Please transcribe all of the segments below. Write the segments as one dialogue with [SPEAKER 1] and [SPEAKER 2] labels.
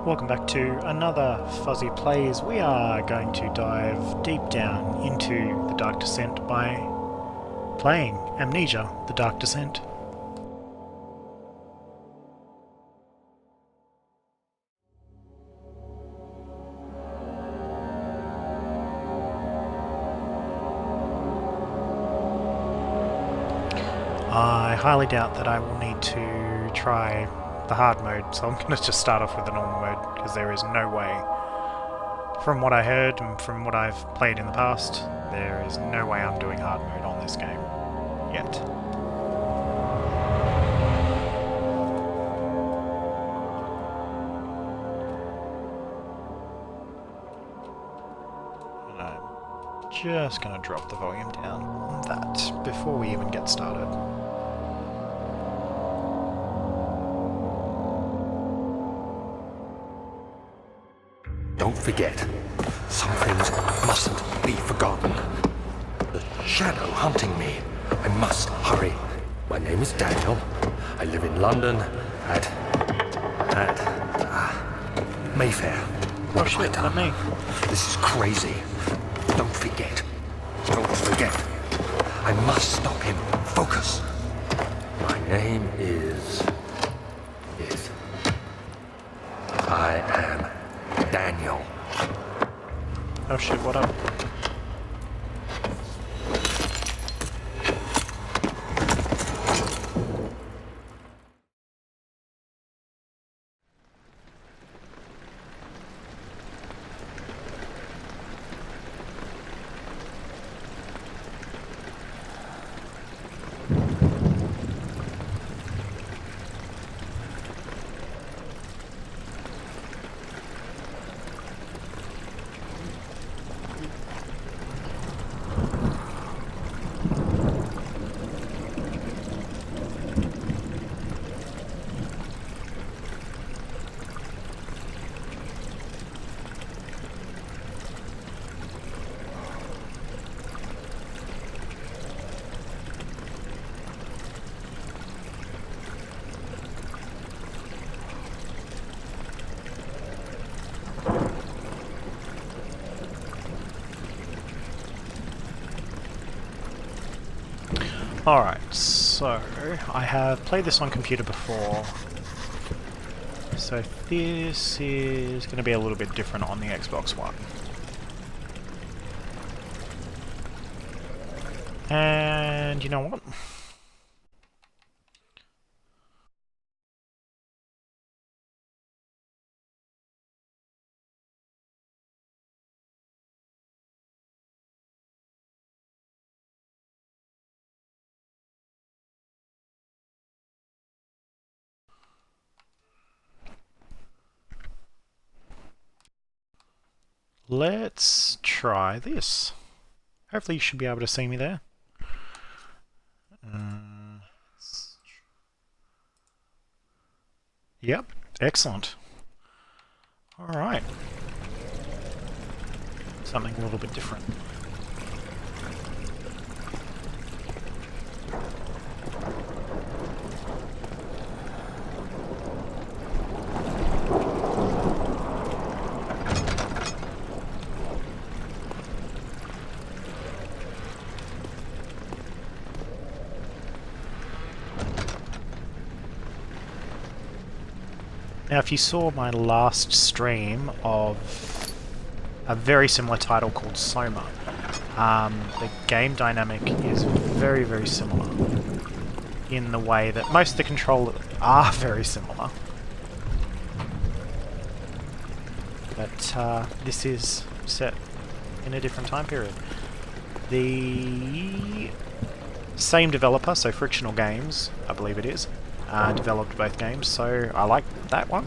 [SPEAKER 1] Welcome back to another Fuzzy Plays. We are going to dive deep down into the Dark Descent by playing Amnesia, the Dark Descent. I highly doubt that I will need to try the hard mode, so I'm going to just start off with the normal mode, because there is no way, from what I heard and from what I've played in the past, there is no way I'm doing hard mode on this game. Yet. And I'm just going to drop the volume down on that before we even get started.
[SPEAKER 2] Don't forget, some things mustn't be forgotten. The shadow hunting me. I must hurry. My name is Daniel. I live in London at Mayfair. What have I done?
[SPEAKER 1] Me.
[SPEAKER 2] This is crazy. Don't forget. Don't forget. I must stop him. Focus. My name is... I am Daniel.
[SPEAKER 1] Oh shit, what up? Alright, so I have played this on computer before, so this is going to be a little bit different on the Xbox One. And you know what? Let's try this. Hopefully you should be able to see me there. Yep, excellent. Alright. Something a little bit different. Now, if you saw my last stream of a very similar title called Soma, the game dynamic is very, very similar in the way that most of the controls are very similar. But this is set in a different time period. The same developer, so Frictional Games, I believe it is, developed both games, so I like that one,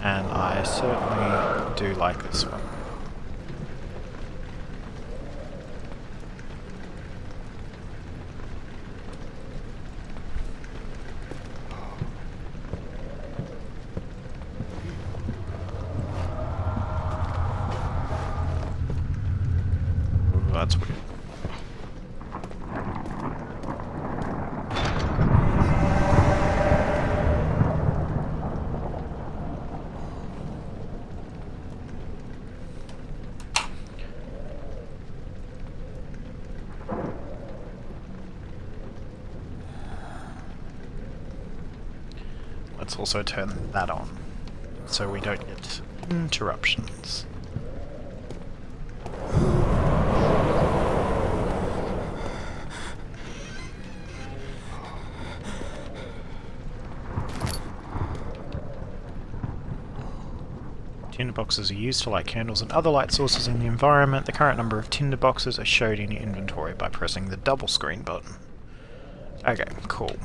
[SPEAKER 1] and I certainly do like this one. Ooh, that's weird. Let's also turn that on, so we don't get interruptions. Tinderboxes are used to light candles and other light sources in the environment. The current number of tinderboxes are showed in your inventory by pressing the double screen button. Okay, cool.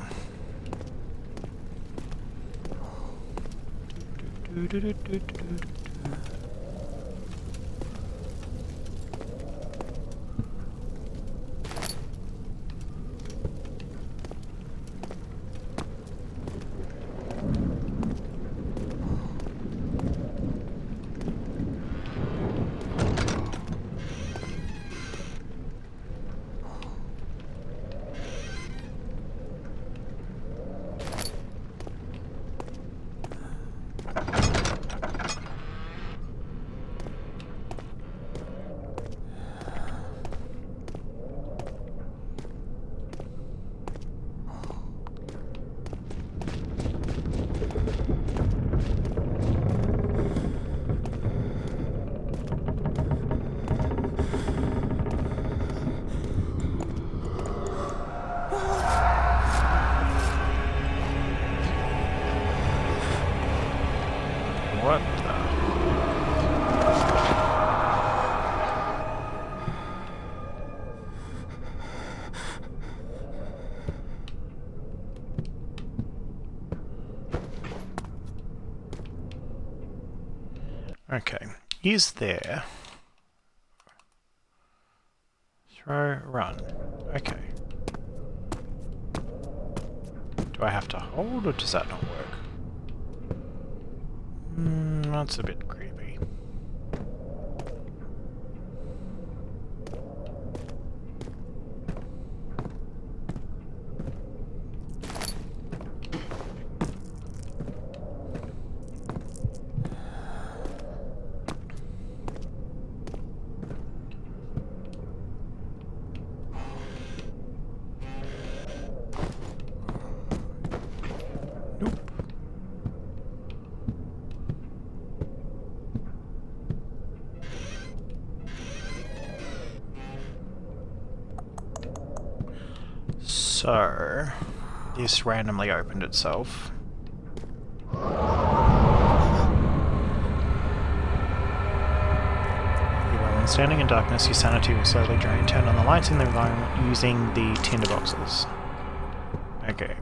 [SPEAKER 1] What the? Okay, is there... Throw, run. Okay. Do I have to hold, or does that not work? That's a bit creepy. Nope. So, this randomly opened itself. When standing in darkness, your sanity will slowly drain. Turn on the lights in the environment using the tinderboxes. Okay.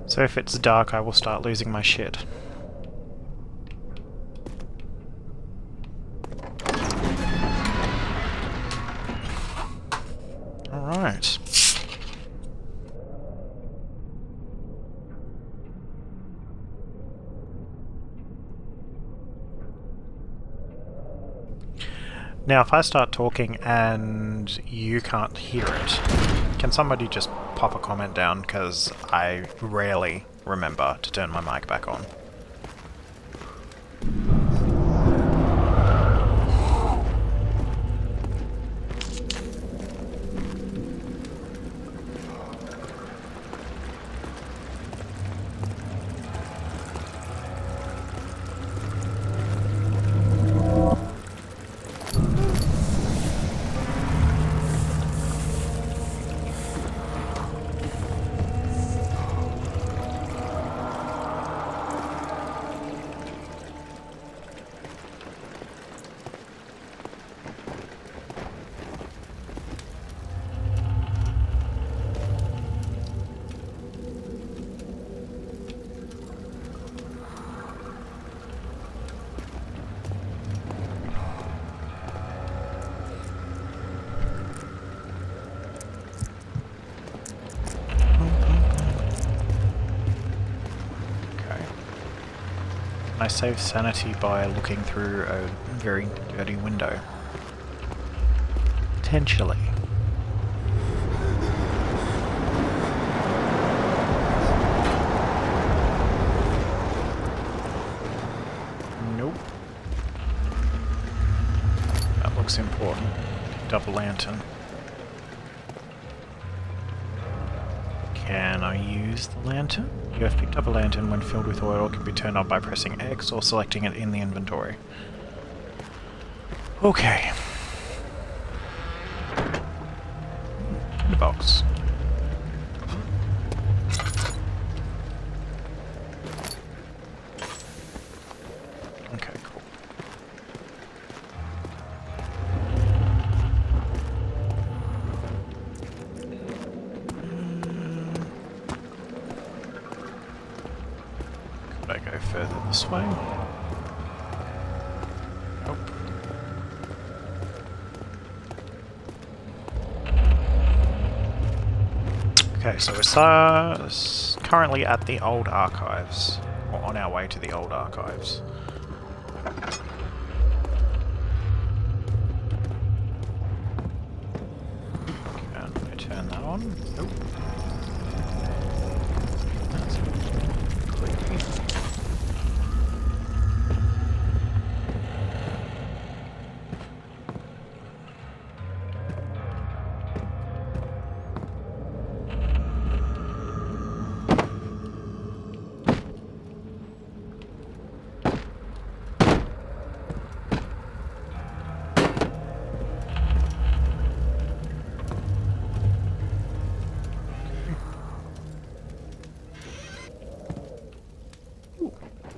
[SPEAKER 1] So if it's dark, I will start losing my shit. Alright. Now if I start talking and you can't hear it, can somebody just pop a comment down, because I rarely remember to turn my mic back on. I save sanity by looking through a very dirty window. Potentially. Nope. looks important. Double lantern. Can I use the lantern? You have picked up a lantern when filled with oil. Can be turned on by pressing X or selecting it in the inventory. Okay. In the box. Okay, cool. Could I go further this way? Nope. Okay, so we're currently at the old archives, or on our way to the old archives. Can I turn that on? Nope. That's creepy.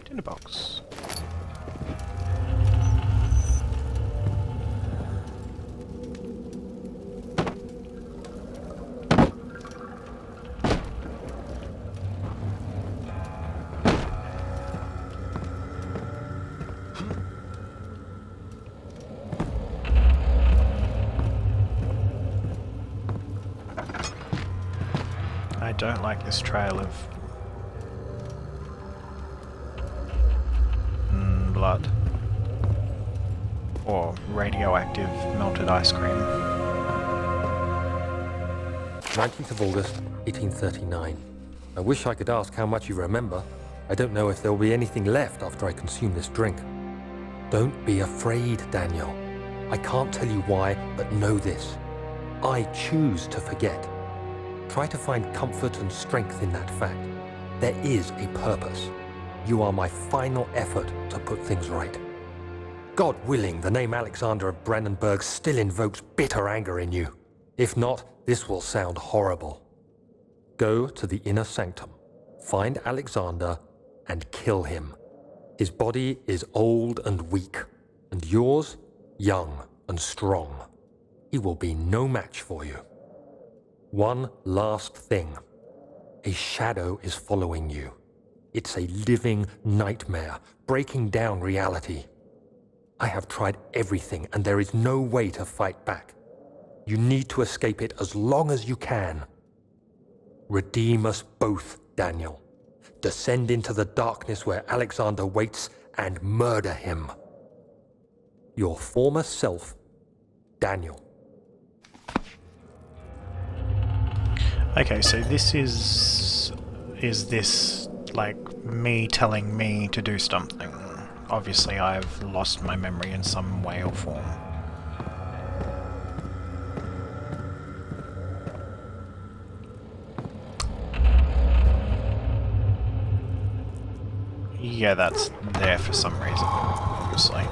[SPEAKER 1] Dinner box. I don't like this trail of blood or radioactive melted ice cream.
[SPEAKER 2] 19th of August, 1839. I wish I could ask how much you remember. I don't know if there will be anything left after I consume this drink. Don't be afraid, Daniel. I can't tell you why, but know this. I choose to forget. Try to find comfort and strength in that fact. There is a purpose. You are my final effort to put things right. God willing, the name Alexander of Brandenburg still invokes bitter anger in you. If not, this will sound horrible. Go to the inner sanctum, find Alexander, and kill him. His body is old and weak, and yours, young and strong. He will be no match for you. One last thing. A shadow is following you. It's a living nightmare, breaking down reality. I have tried everything, and there is no way to fight back. You need to escape it as long as you can. Redeem us both, Daniel. Descend into the darkness where Alexander waits and murder him. Your former self, Daniel.
[SPEAKER 1] Okay, so this is this like me telling me to do something? Obviously I've lost my memory in some way or form. Yeah, that's there for some reason, obviously.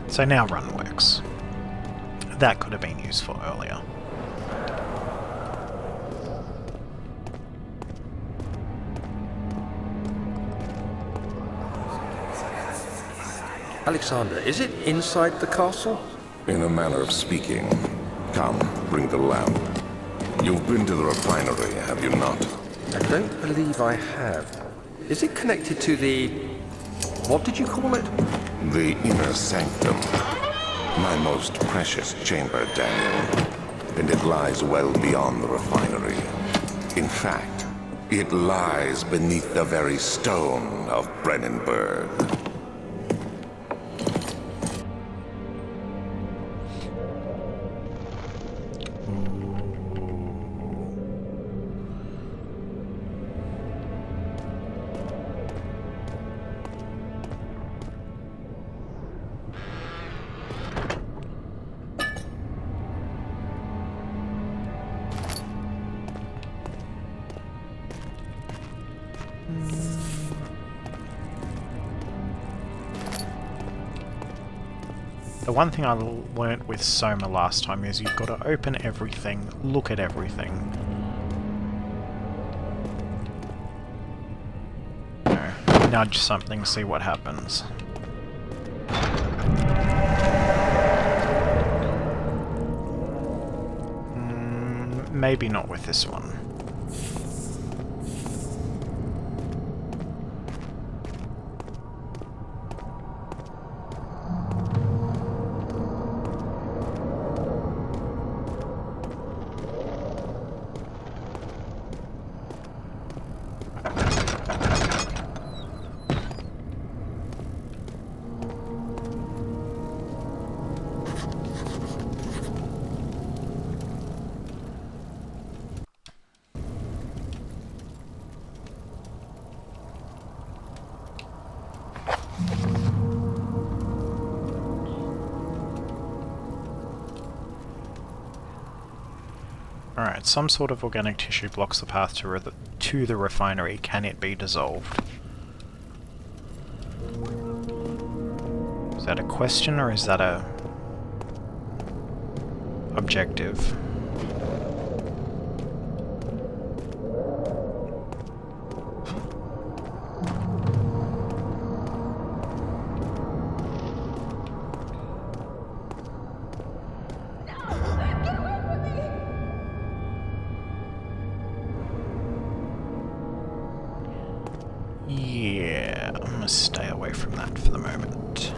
[SPEAKER 1] So now run works. That could have been useful earlier.
[SPEAKER 2] Alexander, is it inside the castle?
[SPEAKER 3] In a manner of speaking. Come, bring the lamp. You've been to the refinery, have you not?
[SPEAKER 2] I don't believe I have. Is it connected to the What did you call it?
[SPEAKER 3] The inner sanctum. My most precious chamber, Daniel. And it lies well beyond the refinery. In fact, it lies beneath the very stone of Brennenburg.
[SPEAKER 1] The one thing I learnt with Soma last time is you've got to open everything, look at everything. No, nudge something, see what happens. Maybe not with this one. Alright, some sort of organic tissue blocks the path to the refinery. Can it be dissolved? Is that a question or is that a objective? Yeah, I'm gonna stay away from that for the moment.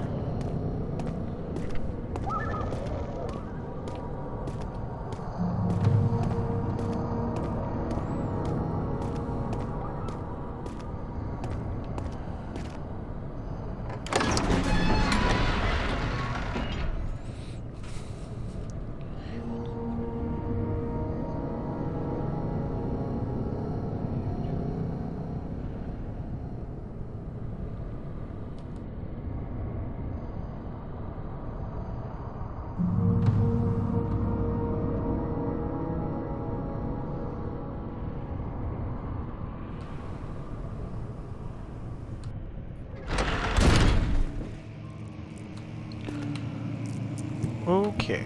[SPEAKER 1] Okay.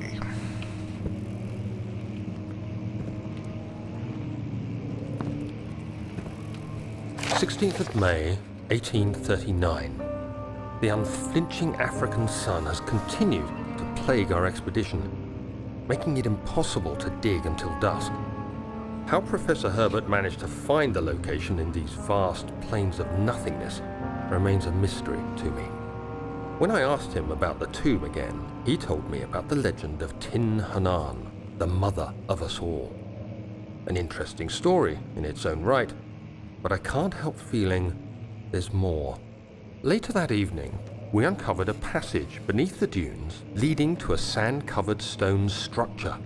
[SPEAKER 2] 16th of May, 1839. The unflinching African sun has continued to plague our expedition, making it impossible to dig until dusk. How Professor Herbert managed to find the location in these vast plains of nothingness remains a mystery to me. When I asked him about the tomb again, he told me about the legend of Tin Hanan, the mother of us all. An interesting story in its own right, but I can't help feeling there's more. Later that evening, we uncovered a passage beneath the dunes leading to a sand-covered stone structure.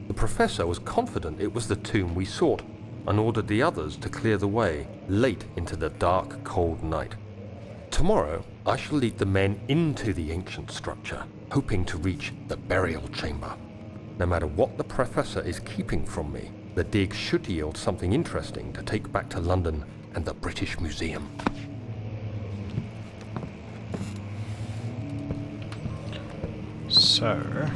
[SPEAKER 2] The professor was confident it was the tomb we sought and ordered the others to clear the way late into the dark, cold night. Tomorrow, I shall lead the men into the ancient structure, hoping to reach the burial chamber. No matter what the professor is keeping from me, the dig should yield something interesting to take back to London and the British Museum.
[SPEAKER 1] So...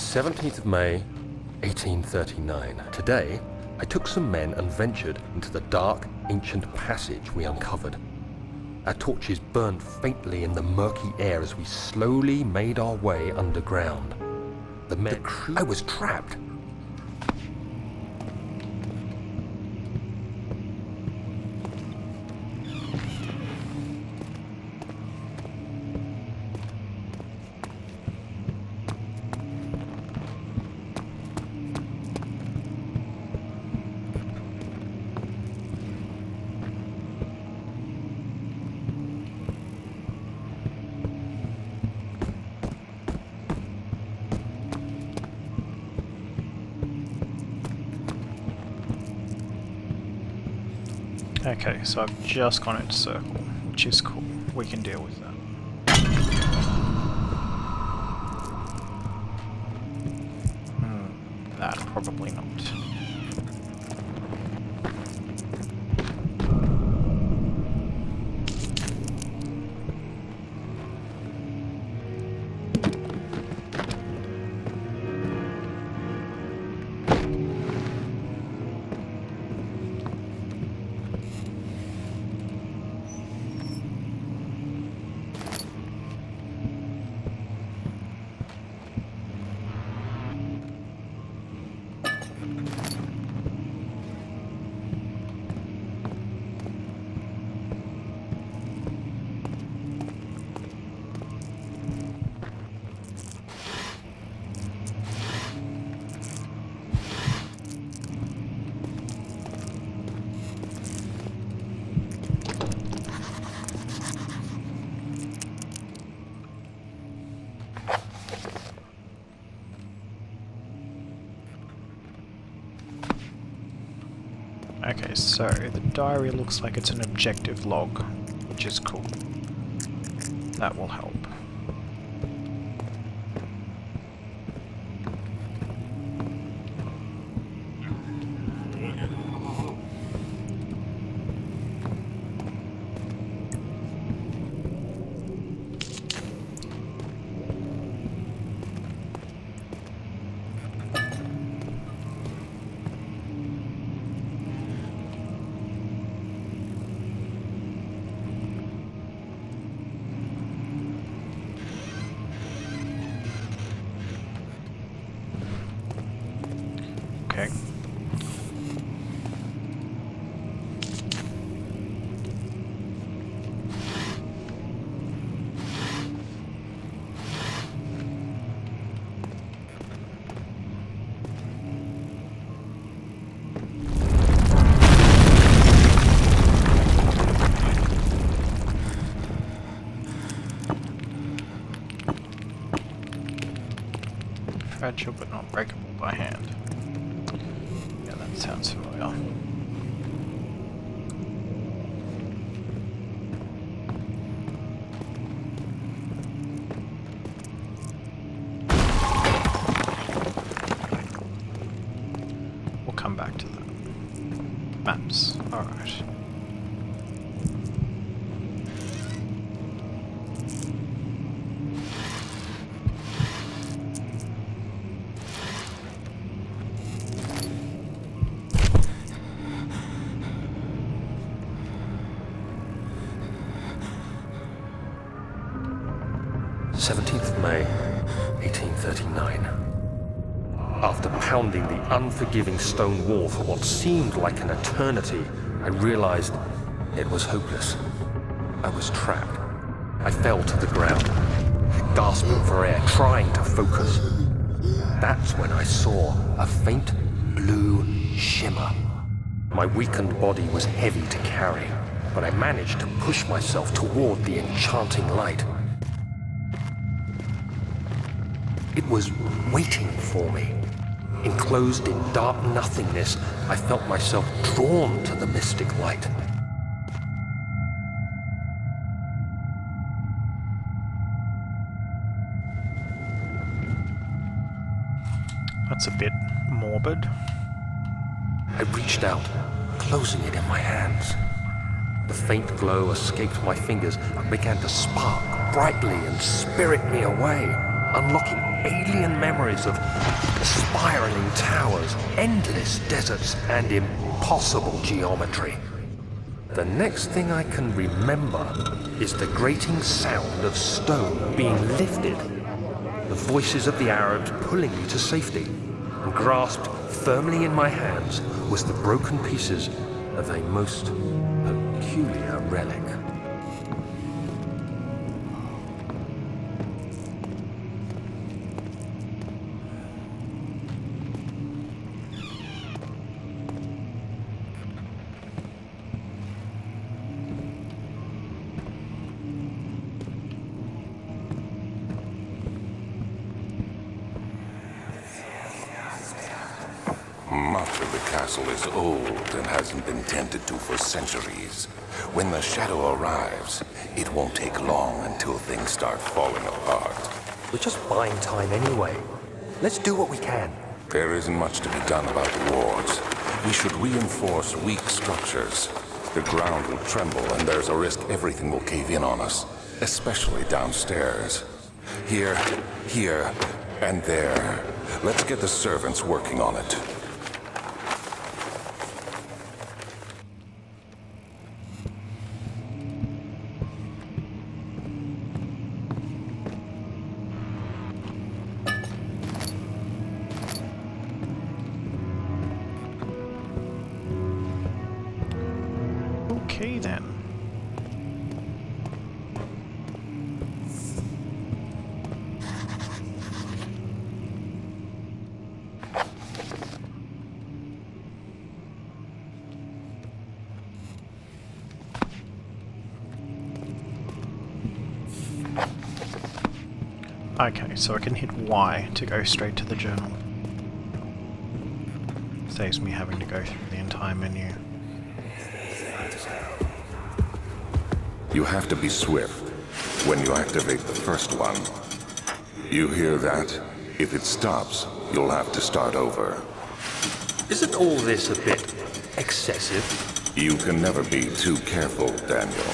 [SPEAKER 2] 17th of May, 1839. Today, I took some men and ventured into the dark, ancient passage we uncovered. Our torches burned faintly in the murky air as we slowly made our way underground. The crew... I was trapped.
[SPEAKER 1] Okay, so I've just gone into circle, which is cool. We can deal with that. That probably not. Okay, so the diary looks like it's an objective log, which is cool. That will help. Okay. Fragile but not breakable by hand. Yeah, that sounds familiar. We'll come back to that. Maps. Alright.
[SPEAKER 2] May 1839. After pounding the unforgiving stone wall for what seemed like an eternity, I realized it was hopeless. I was trapped. I fell to the ground, gasping for air, trying to focus. That's when I saw a faint blue shimmer. My weakened body was heavy to carry, but I managed to push myself toward the enchanting light. It was waiting for me. Enclosed in dark nothingness, I felt myself drawn to the mystic light.
[SPEAKER 1] That's a bit morbid.
[SPEAKER 2] I reached out, closing it in my hands. The faint glow escaped my fingers and began to spark brightly and spirit me away. unlocking alien memories of spiraling towers, endless deserts, and impossible geometry. The next thing I can remember is the grating sound of stone being lifted, the voices of the Arabs pulling me to safety, and grasped firmly in my hands was the broken pieces of a most peculiar relic.
[SPEAKER 3] Much of the castle is old and hasn't been tended to for centuries. When the shadow arrives, it won't take long until things start falling apart.
[SPEAKER 2] We're just buying time anyway. Let's do what we can.
[SPEAKER 3] There isn't much to be done about the wards. We should reinforce weak structures. The ground will tremble and there's a risk everything will cave in on us, especially downstairs. Here, and there. Let's get the servants working on it.
[SPEAKER 1] Okay then. Okay, so I can hit Y to go straight to the journal. Saves me having to go through the entire menu.
[SPEAKER 3] You have to be swift when you activate the first one. You hear that? If it stops, you'll have to start over.
[SPEAKER 2] Isn't all this a bit excessive?
[SPEAKER 3] You can never be too careful, Daniel.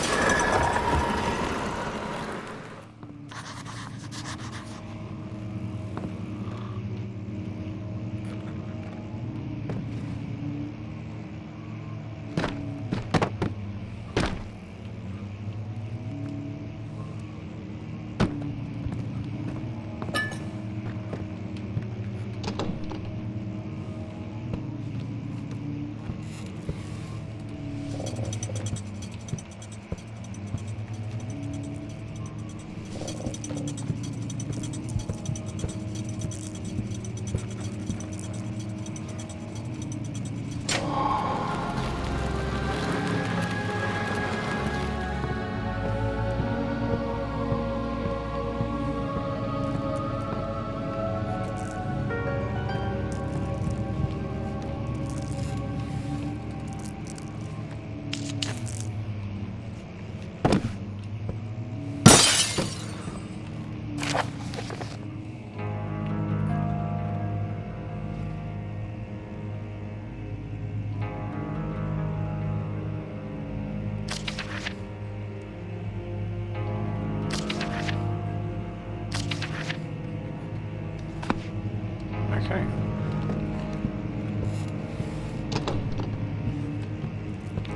[SPEAKER 1] Okay.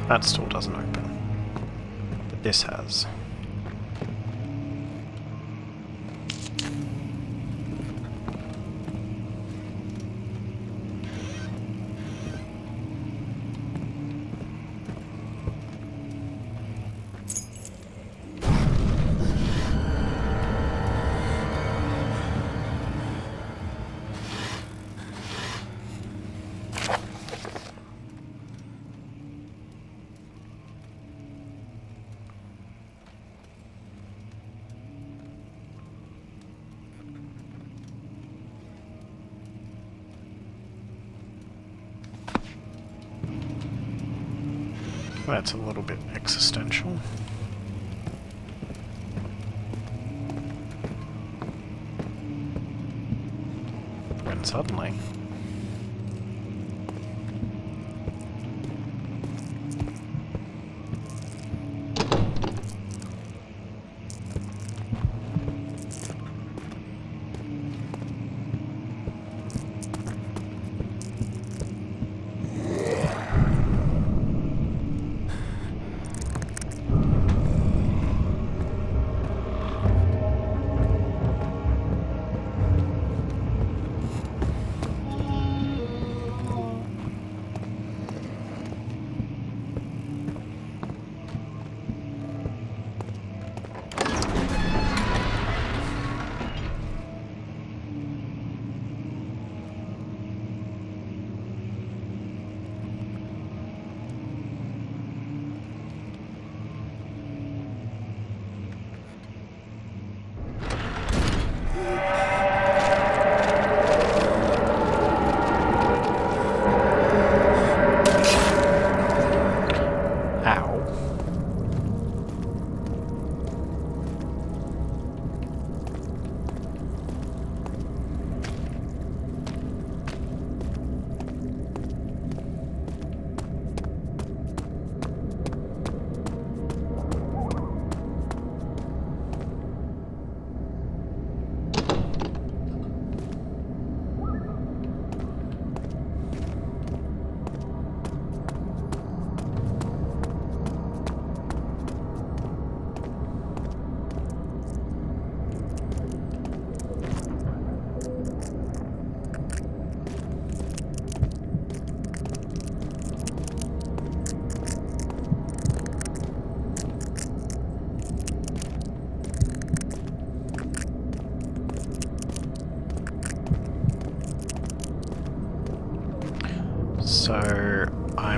[SPEAKER 1] That still doesn't open. But this has. That's a little bit existential. When suddenly... So I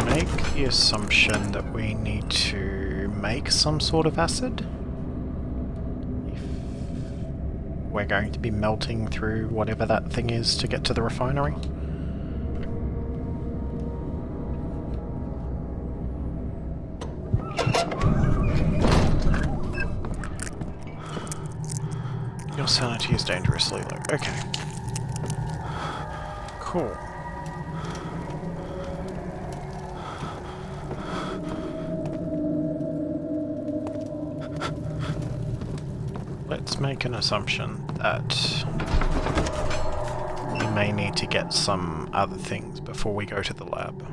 [SPEAKER 1] make the assumption that we need to make some sort of acid. If we're going to be melting through whatever that thing is to get to the refinery. Your sanity is dangerously low. Okay. Cool. Let's make an assumption that we may need to get some other things before we go to the lab.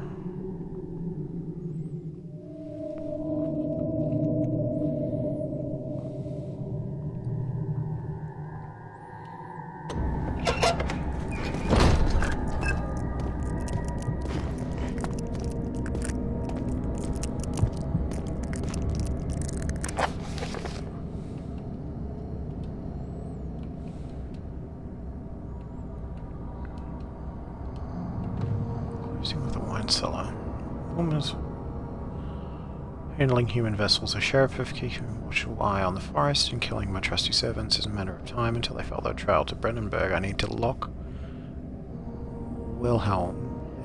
[SPEAKER 1] With the wine cellar. Almost handling human vessels. A sheriff of keeping a watchful eye on the forest and killing my trusty servants is a matter of time until they follow their trail to Brandenburg. I need to lock Wilhelm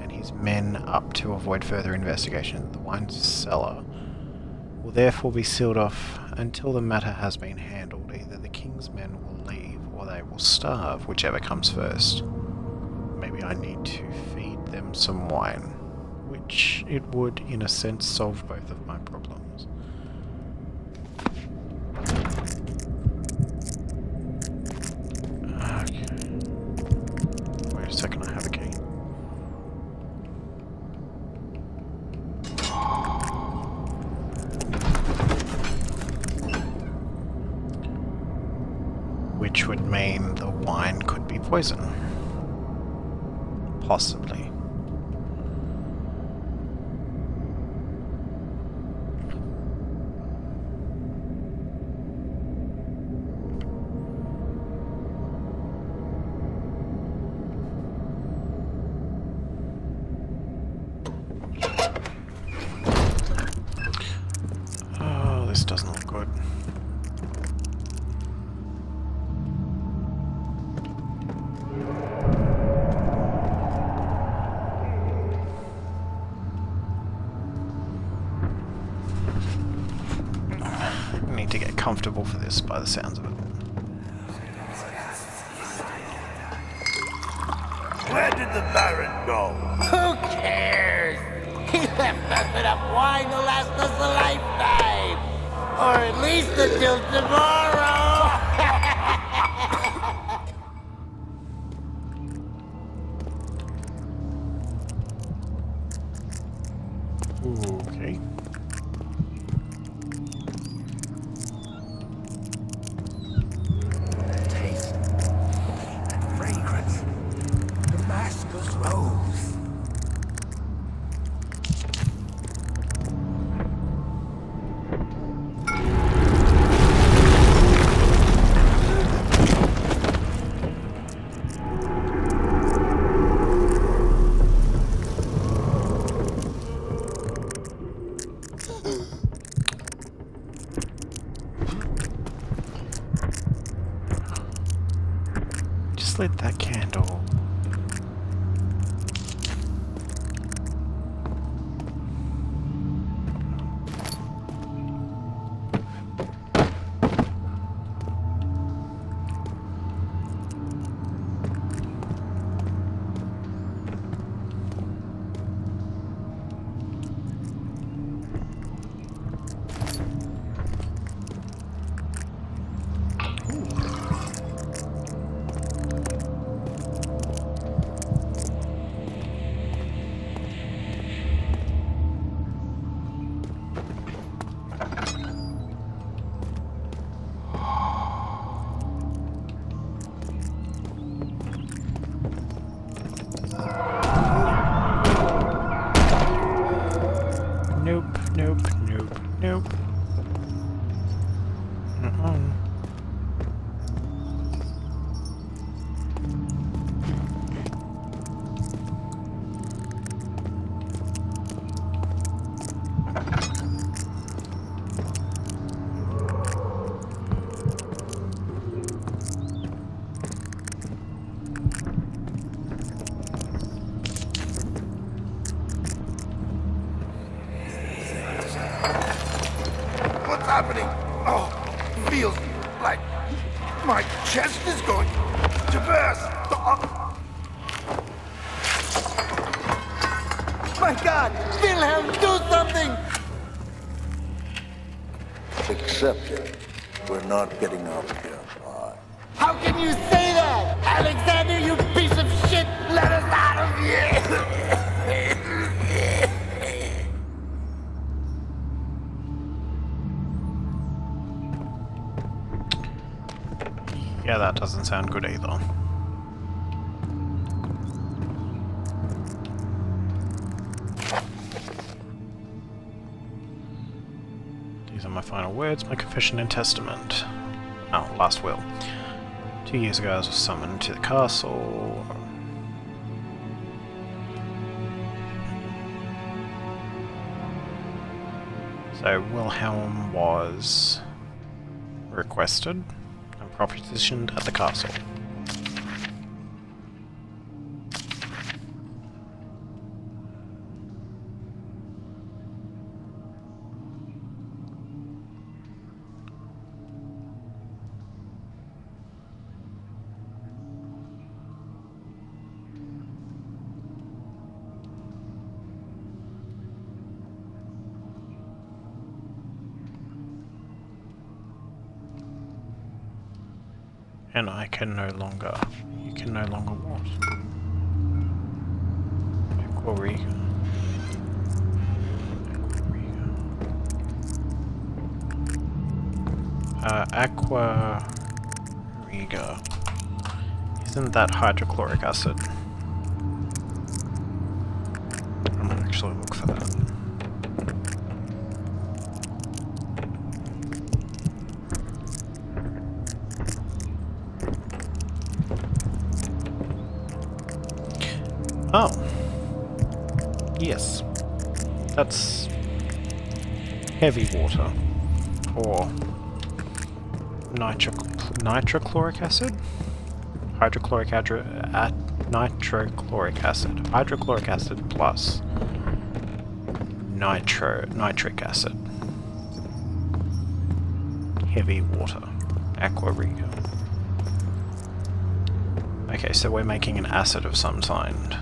[SPEAKER 1] and his men up to avoid further investigation. The wine cellar will therefore be sealed off until the matter has been handled. Either the king's men will leave or they will starve, whichever comes first. Maybe I need to feed them some wine, which it would, in a sense, solve both of my problems. Okay. Wait a second, I have a key. Which would mean the wine could be poison. Possibly. Oh, this doesn't look good. To get comfortable for this by the sounds of it.
[SPEAKER 4] Where did the Baron go?
[SPEAKER 5] Who cares? He left us enough wine to last us a lifetime. Or at least until tomorrow.
[SPEAKER 1] Okay. Just lit that candle. Nope.
[SPEAKER 4] happening? Oh, feels like my chest is going to burst. Oh.
[SPEAKER 5] My God! Wilhelm, do something!
[SPEAKER 4] Accept it. We're not getting out of here alive.
[SPEAKER 5] How can you say that? Alexander, you piece of shit! Let us out of here!
[SPEAKER 1] Yeah, that doesn't sound good either. These are my final words, my confession and testament. Oh, last will. 2 years ago I was summoned to the castle. So Wilhelm was requested and propositioned at the castle. And I can no longer... You can no longer what? Aquariga. Aquariga. Isn't that hydrochloric acid? I'm gonna actually look for that. Oh. Yes. That's heavy water. Or nitrochloric acid? Hydrochloric nitrochloric acid. Hydrochloric acid plus nitric acid. Heavy water. Aquariga. Okay, so we're making an acid of some kind.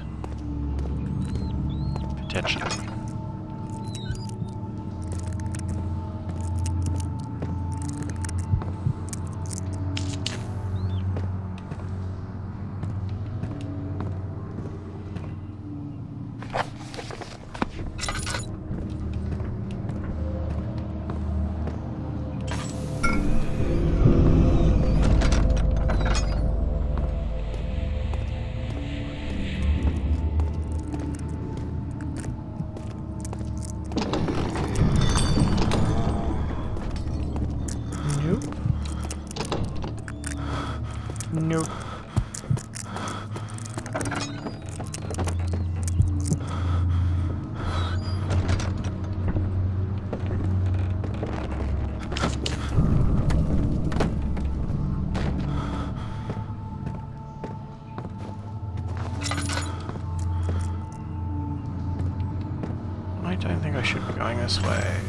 [SPEAKER 1] Potentially. Nope. I don't think I should be going this way.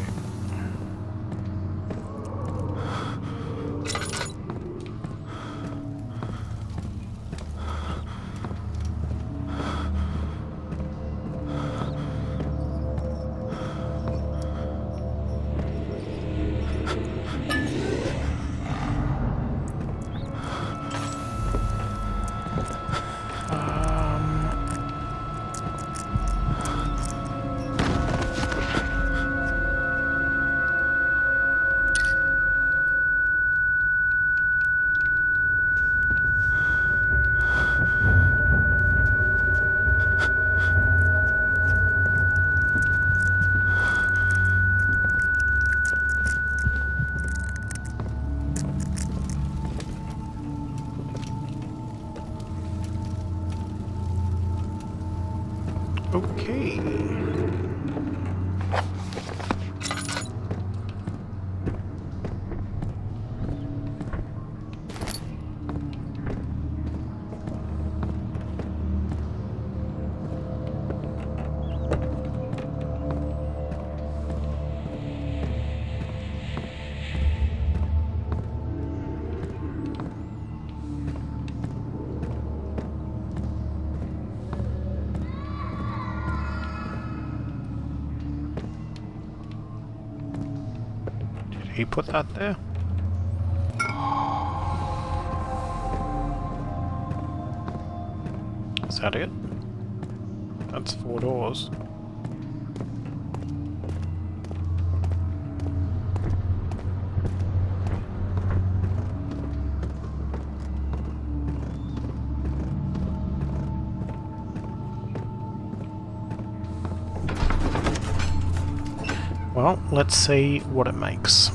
[SPEAKER 1] he put that there? Is that it? That's 4 doors. Well, let's see what it makes.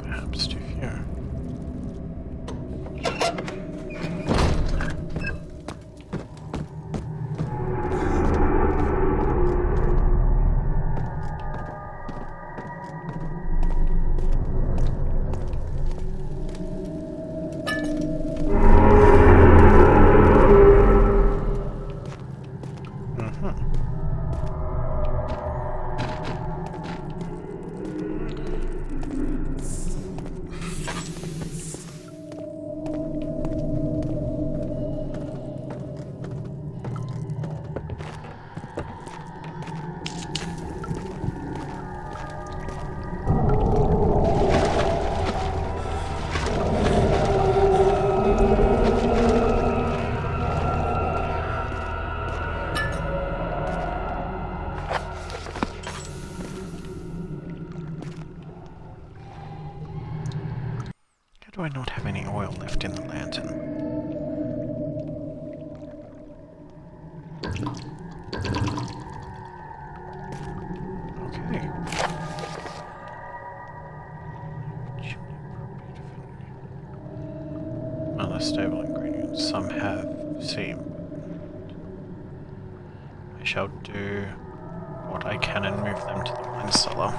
[SPEAKER 1] Perhaps too few. Do I not have any oil left in the lantern? Okay. Other stable ingredients. Some have seam. I shall do what I can and move them to the wine cellar.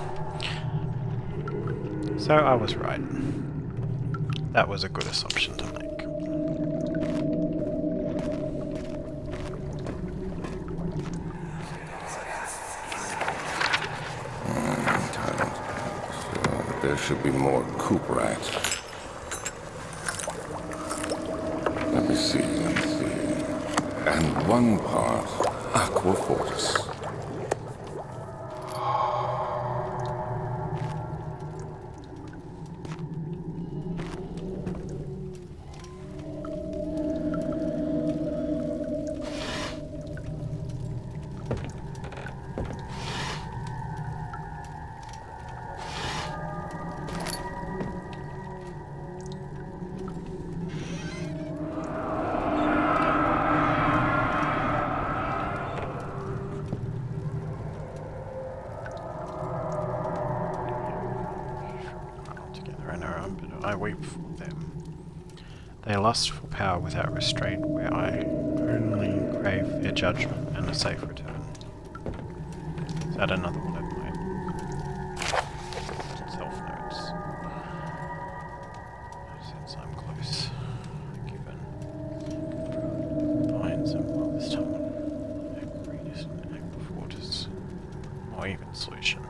[SPEAKER 1] So I was right. That was a good assumption to make.
[SPEAKER 3] There should be more coop rats. Let me see. And 1 part aqua fortis.
[SPEAKER 1] I weep for them. They lust for power without restraint, where I only crave their judgment and a safe return. Is that another one of my self-notes? Since I'm close, given vines and well this time greatest aquafortis, or even solution.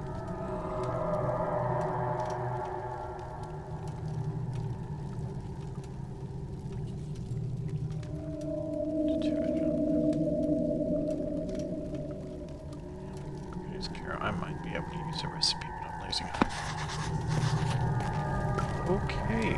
[SPEAKER 1] I might be able to use a recipe, but I'm losing it. Okay.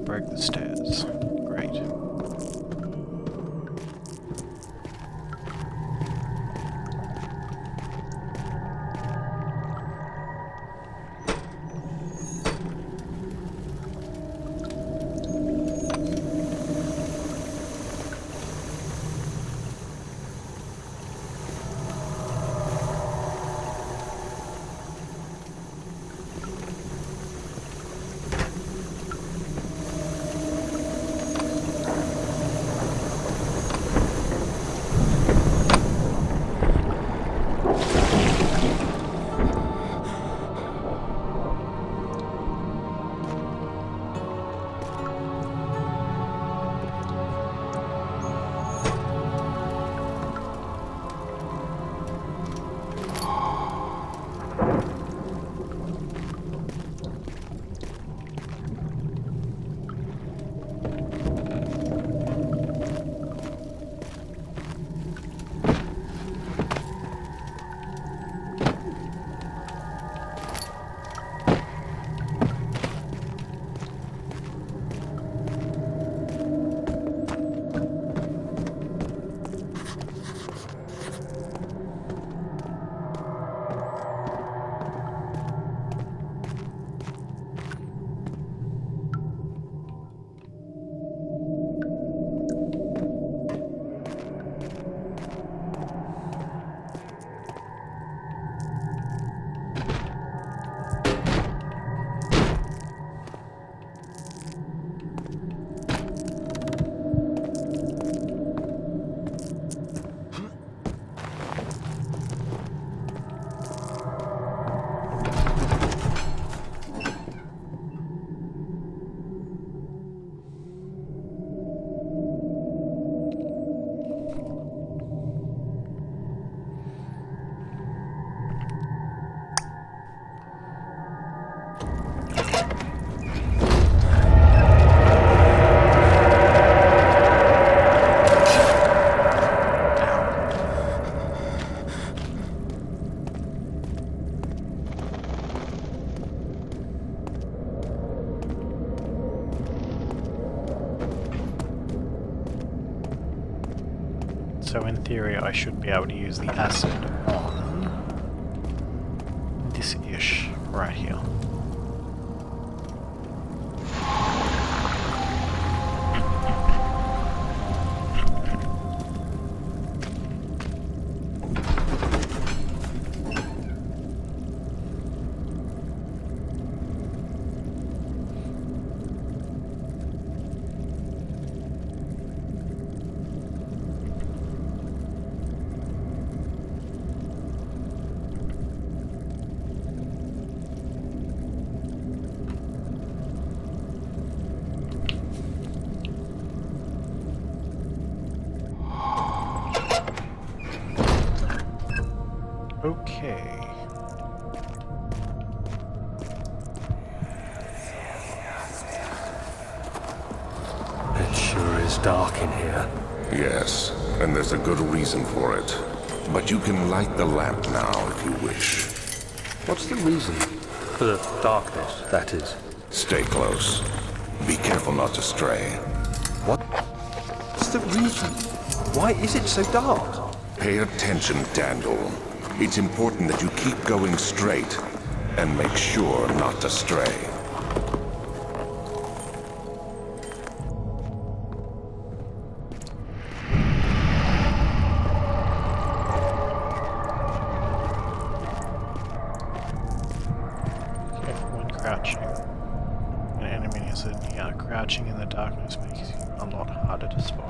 [SPEAKER 1] broke the stairs. Great. So in theory I should be able to use the acid on this-ish right here. Okay.
[SPEAKER 2] It sure is dark in here.
[SPEAKER 3] Yes, and there's a good reason for it. But you can light the lamp now if you wish.
[SPEAKER 2] What's the reason? For the darkness, that is.
[SPEAKER 3] Stay close. Be careful not to stray.
[SPEAKER 2] What? What's the reason? Why is it so dark?
[SPEAKER 3] Pay attention, Daniel. It's important that you keep going straight and make sure not to stray.
[SPEAKER 1] Careful when crouching. An enemy is crouching in the darkness makes you a lot harder to spot.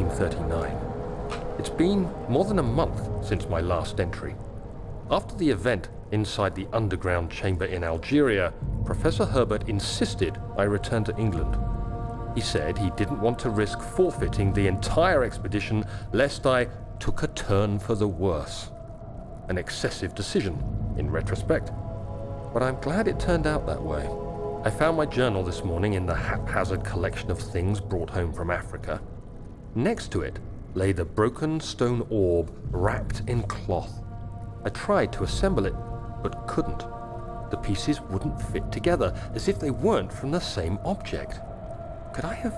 [SPEAKER 2] 1939. It's been more than a month since my last entry. After the event inside the underground chamber in Algeria, Professor Herbert insisted I return to England. He said he didn't want to risk forfeiting the entire expedition lest I took a turn for the worse. An excessive decision, in retrospect. But I'm glad it turned out that way. I found my journal this morning in the haphazard collection of things brought home from Africa. Next to it lay the broken stone orb wrapped in cloth. I tried to assemble it, but couldn't. The pieces wouldn't fit together, as if they weren't from the same object. Could I have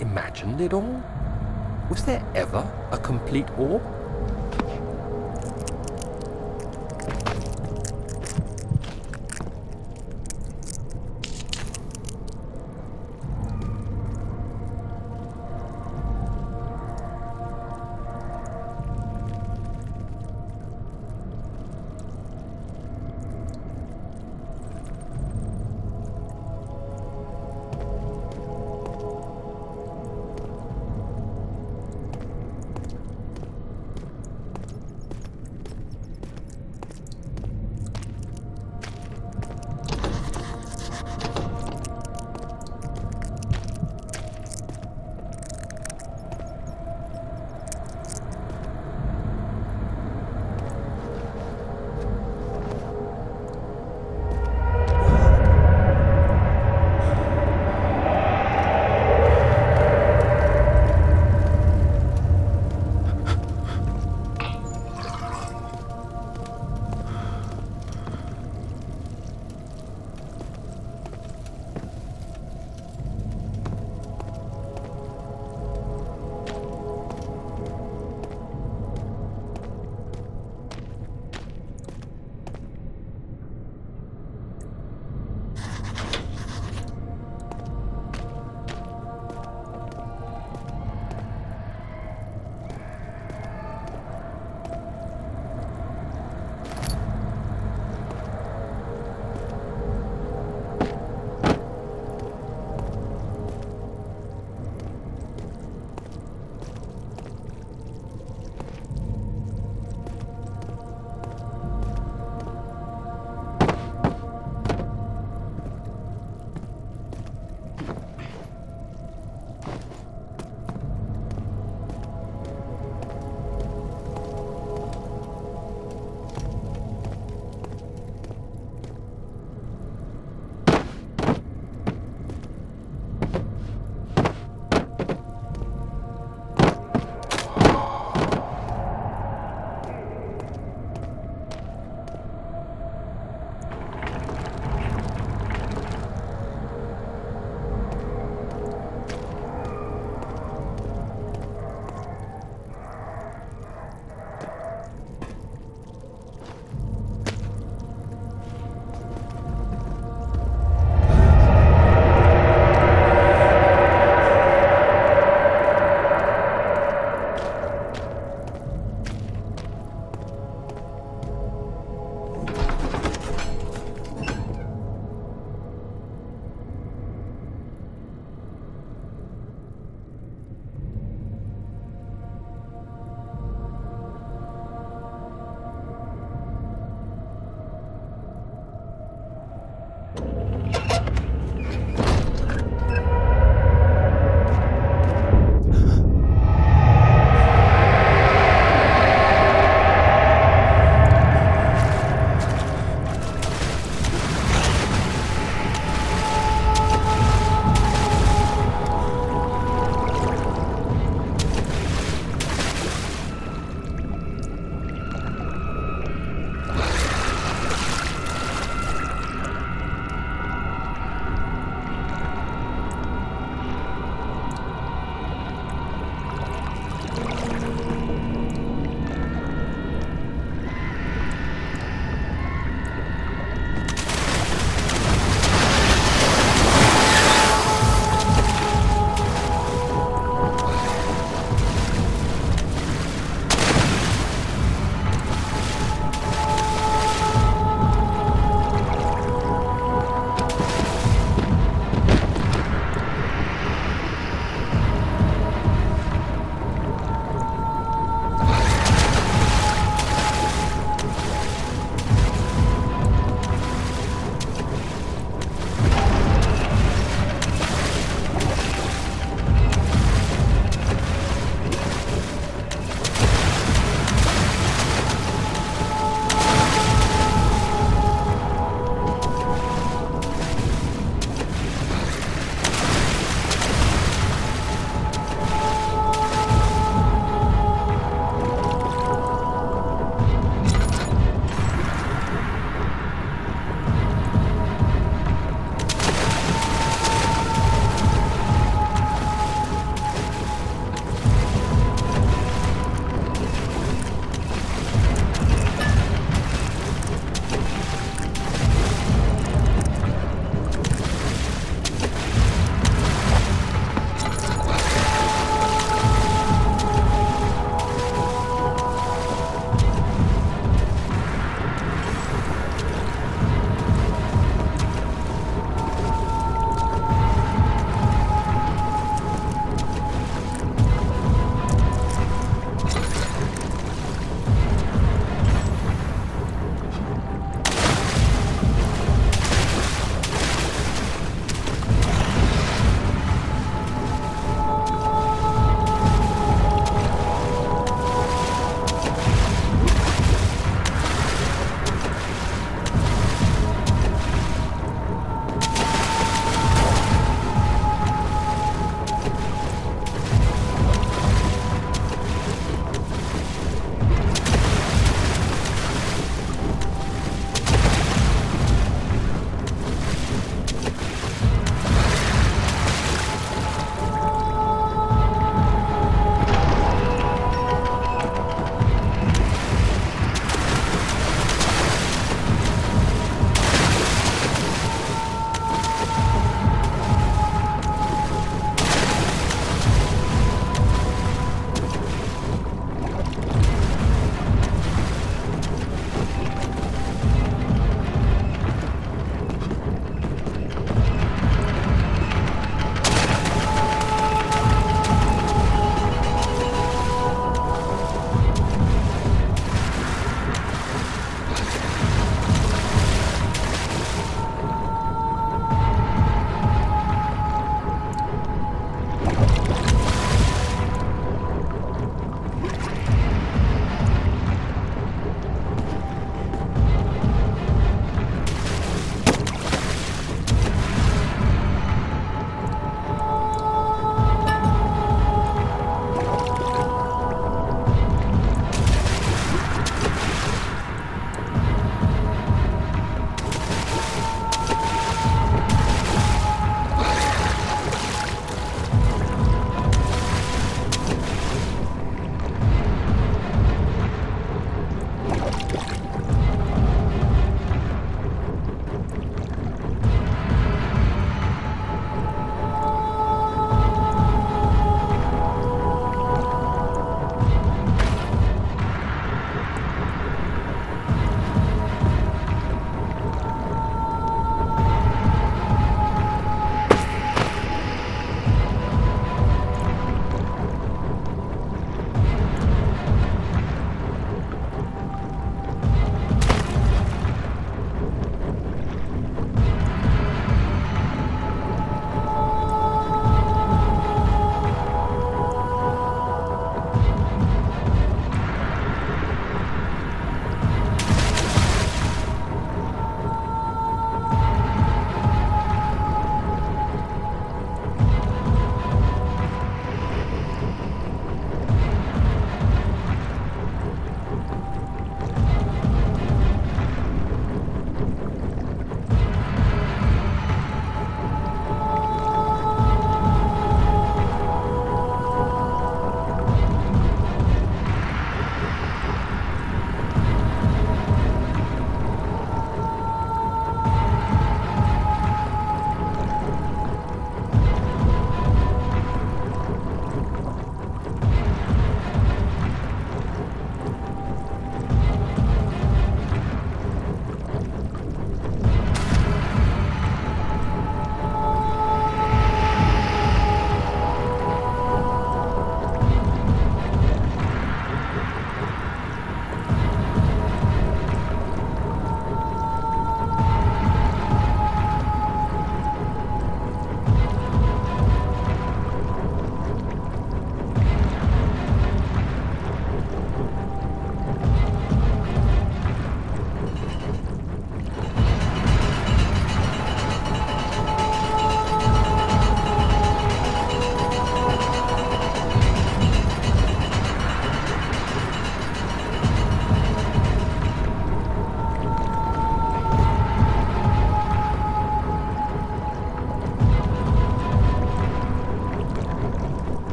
[SPEAKER 2] imagined it all? Was there ever a complete orb?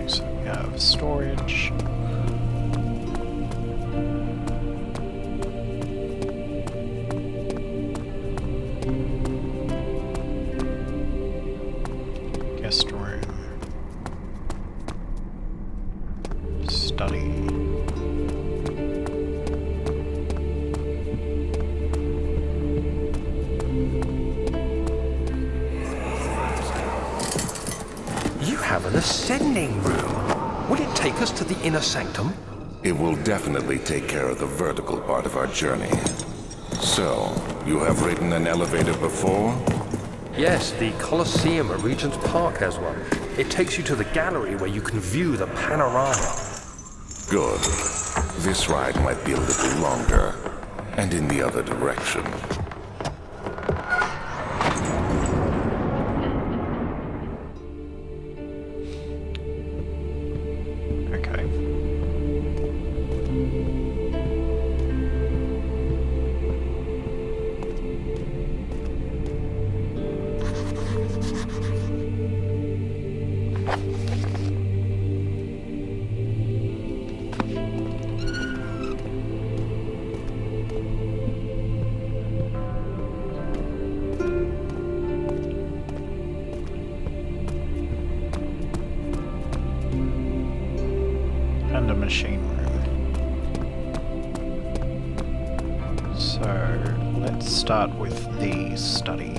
[SPEAKER 1] So we have storage. Guest room. Study.
[SPEAKER 2] You have an ascending room. Will it take us to the inner sanctum?
[SPEAKER 3] It will definitely take care of the vertical part of our journey. So, you have ridden an elevator before?
[SPEAKER 2] Yes, the Colosseum at Regent's Park has one. It takes you to the gallery where you can view the panorama.
[SPEAKER 3] Good. This ride might be a little longer, and in the other direction.
[SPEAKER 1] Okay. And a machine room. So let's start with the study.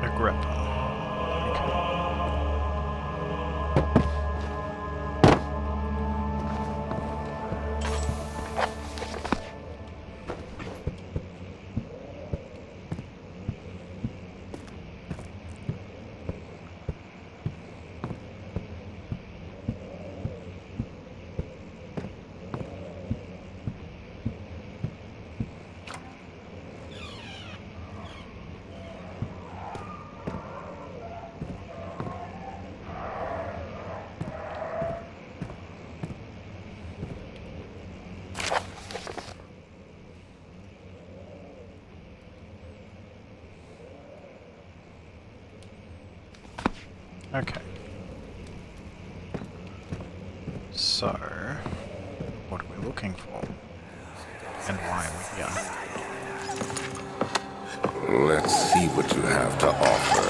[SPEAKER 1] Agrippa. Okay. So, what are we looking for? And why are we here?
[SPEAKER 3] Let's see what you have to offer.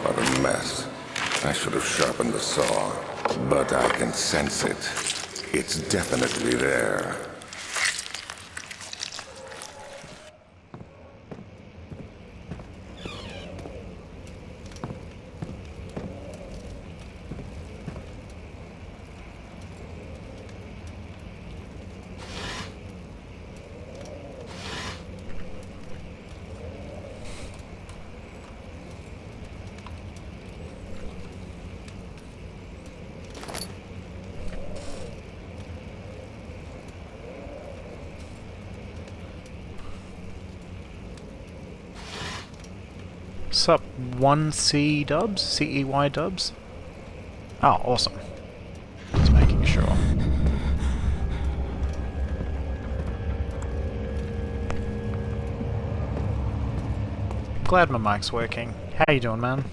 [SPEAKER 3] What a mess. I should have sharpened the saw. but I can sense it. It's definitely there.
[SPEAKER 1] Sup, 1C dubs? CEY dubs? Oh, awesome. Just making sure. Glad my mic's working. How you doing, man?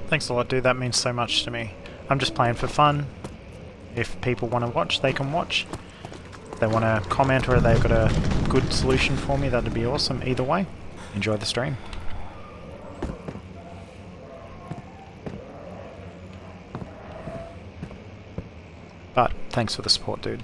[SPEAKER 1] Thanks a lot, dude. That means so much to me. I'm just playing for fun. If people want to watch, they can watch. If they want to comment or they've got a good solution for me, that'd be awesome. Either way, enjoy the stream. But thanks for the support, dude.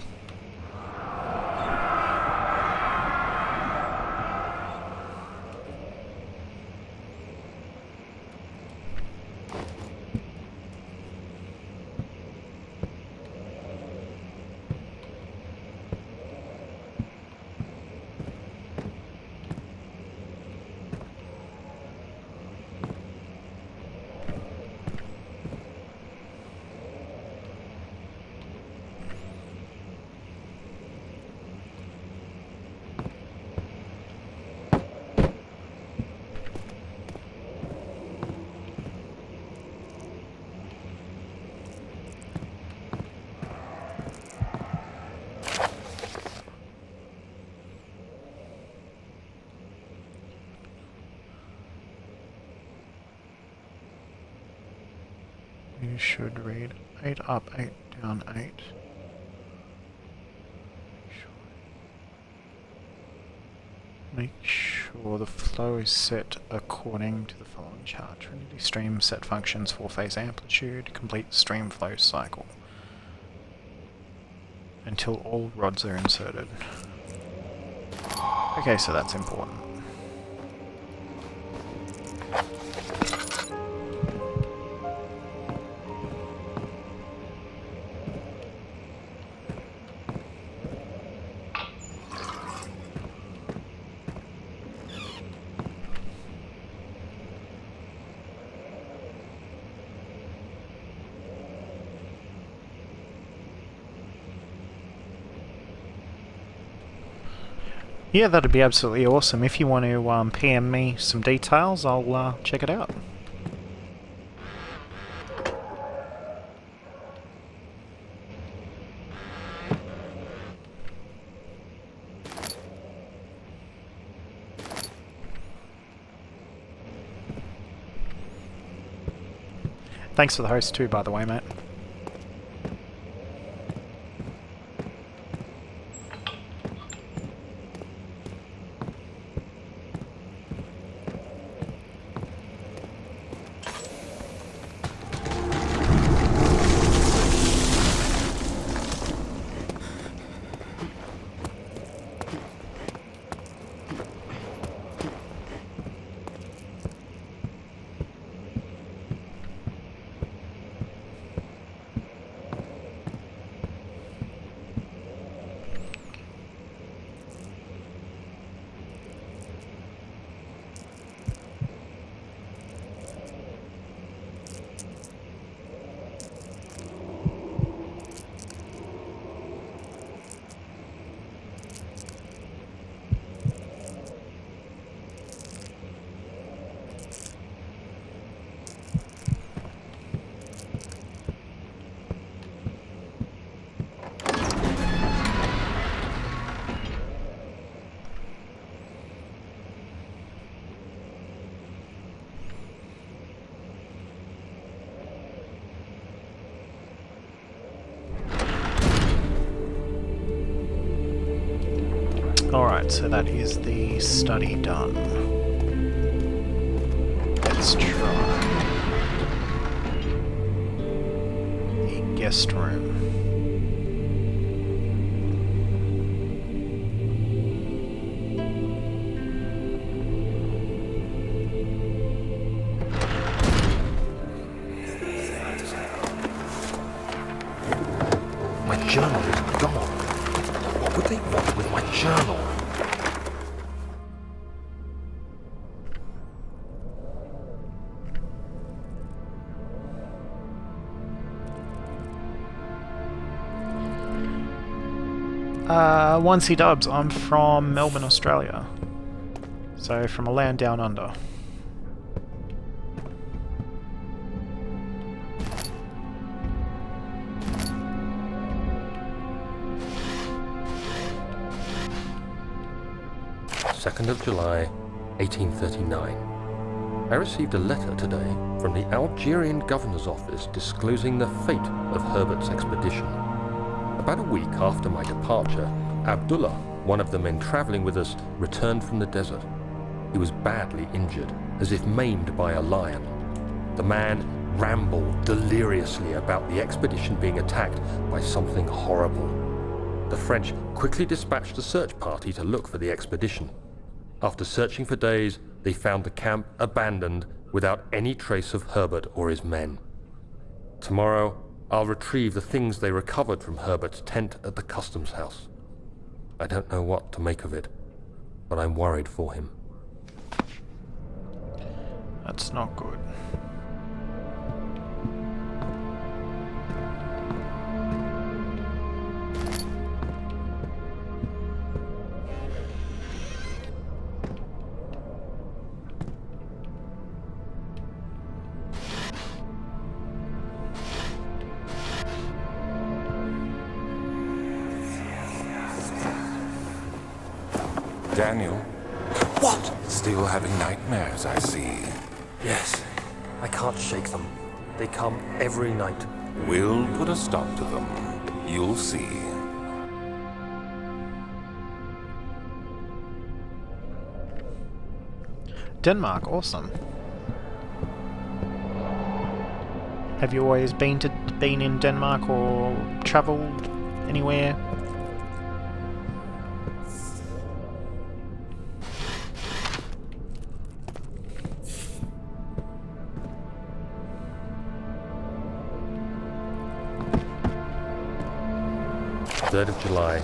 [SPEAKER 1] You should read 8 up, 8 down, 8. Make sure the flow is set according to the following chart. Trinity stream set functions, 4-phase amplitude, complete stream flow cycle until all rods are inserted. Okay, so that's important. Yeah, that'd be absolutely awesome. If you want to PM me some details, I'll check it out. Thanks for the host too, by the way, mate. Alright, so that is the study done. Let's try the guest room.
[SPEAKER 2] My journal is gone. What would they want with my journal?
[SPEAKER 1] One C Dubs, I'm from Melbourne, Australia. So from a land down under.
[SPEAKER 2] July 1839. I received a letter today from the Algerian governor's office disclosing the fate of Herbert's expedition. About a week after my departure, Abdullah, one of the men traveling with us, returned from the desert. He was badly injured, as if maimed by a lion. The man rambled deliriously about the expedition being attacked by something horrible. The French quickly dispatched a search party to look for the expedition. After searching for days, they found the camp abandoned without any trace of Herbert or his men. Tomorrow, I'll retrieve the things they recovered from Herbert's tent at the customs house. I don't know what to make of it, but I'm worried for him.
[SPEAKER 1] That's not good.
[SPEAKER 3] Daniel,
[SPEAKER 2] What?
[SPEAKER 3] still having nightmares, I see.
[SPEAKER 2] Yes, I can't shake them. They come every night.
[SPEAKER 3] We'll put a stop to them. You'll see.
[SPEAKER 1] Denmark, awesome. Have you always been in Denmark or travelled anywhere?
[SPEAKER 2] July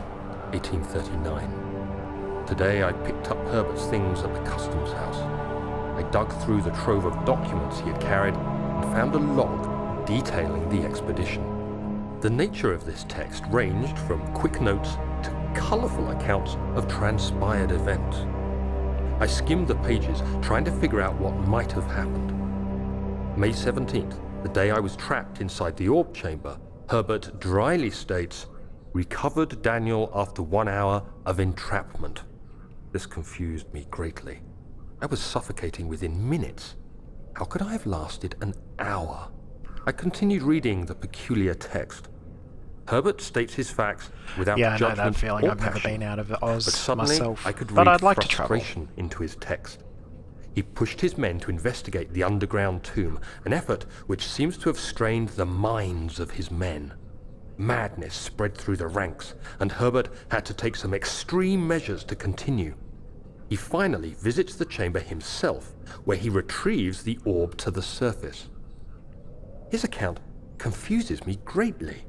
[SPEAKER 2] 1839. Today I picked up Herbert's things at the customs house. I dug through the trove of documents he had carried and found a log detailing the expedition. The nature of this text ranged from quick notes to colourful accounts of transpired events. I skimmed the pages, trying to figure out what might have happened. May 17th, the day I was trapped inside the orb chamber, Herbert dryly states, "Recovered Daniel after 1 hour of entrapment." This confused me greatly. I was suffocating within minutes. How could I have lasted an hour? I continued reading the peculiar text. Herbert states his facts without
[SPEAKER 1] Yeah, I know
[SPEAKER 2] judgment
[SPEAKER 1] that feeling.
[SPEAKER 2] or
[SPEAKER 1] I've never
[SPEAKER 2] passion.
[SPEAKER 1] been out of
[SPEAKER 2] But
[SPEAKER 1] Oz
[SPEAKER 2] suddenly,
[SPEAKER 1] myself.
[SPEAKER 2] I could
[SPEAKER 1] But
[SPEAKER 2] read
[SPEAKER 1] I'd like to travel.
[SPEAKER 2] frustration into his text. He pushed his men to investigate the underground tomb, an effort which seems to have strained the minds of his men. Madness spread through the ranks, and Herbert had to take some extreme measures to continue. He finally visits the chamber himself, where he retrieves the orb to the surface. His account confuses me greatly.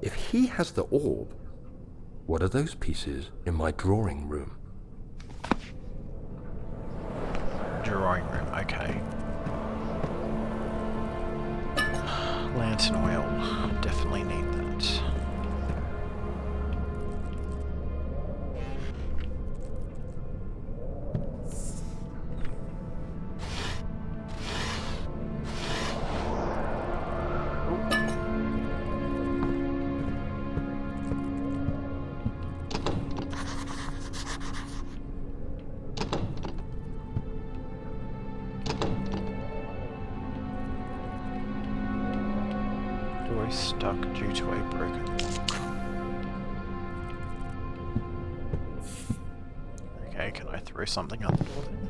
[SPEAKER 2] If he has the orb, what are those pieces in my drawing room?
[SPEAKER 1] Drawing room, okay. Lantern oil, definitely need that. Stuck due to Okay, can I throw something out the door then?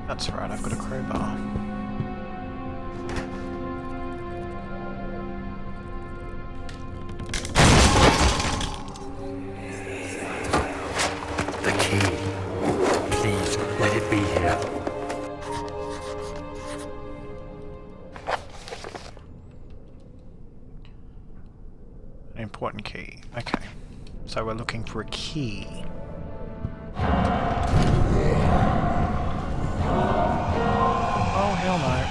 [SPEAKER 1] That's right, I've got a crowbar.
[SPEAKER 2] The key. Please, let it be here.
[SPEAKER 1] An important key. Okay. So we're looking for a key. Oh, hell no.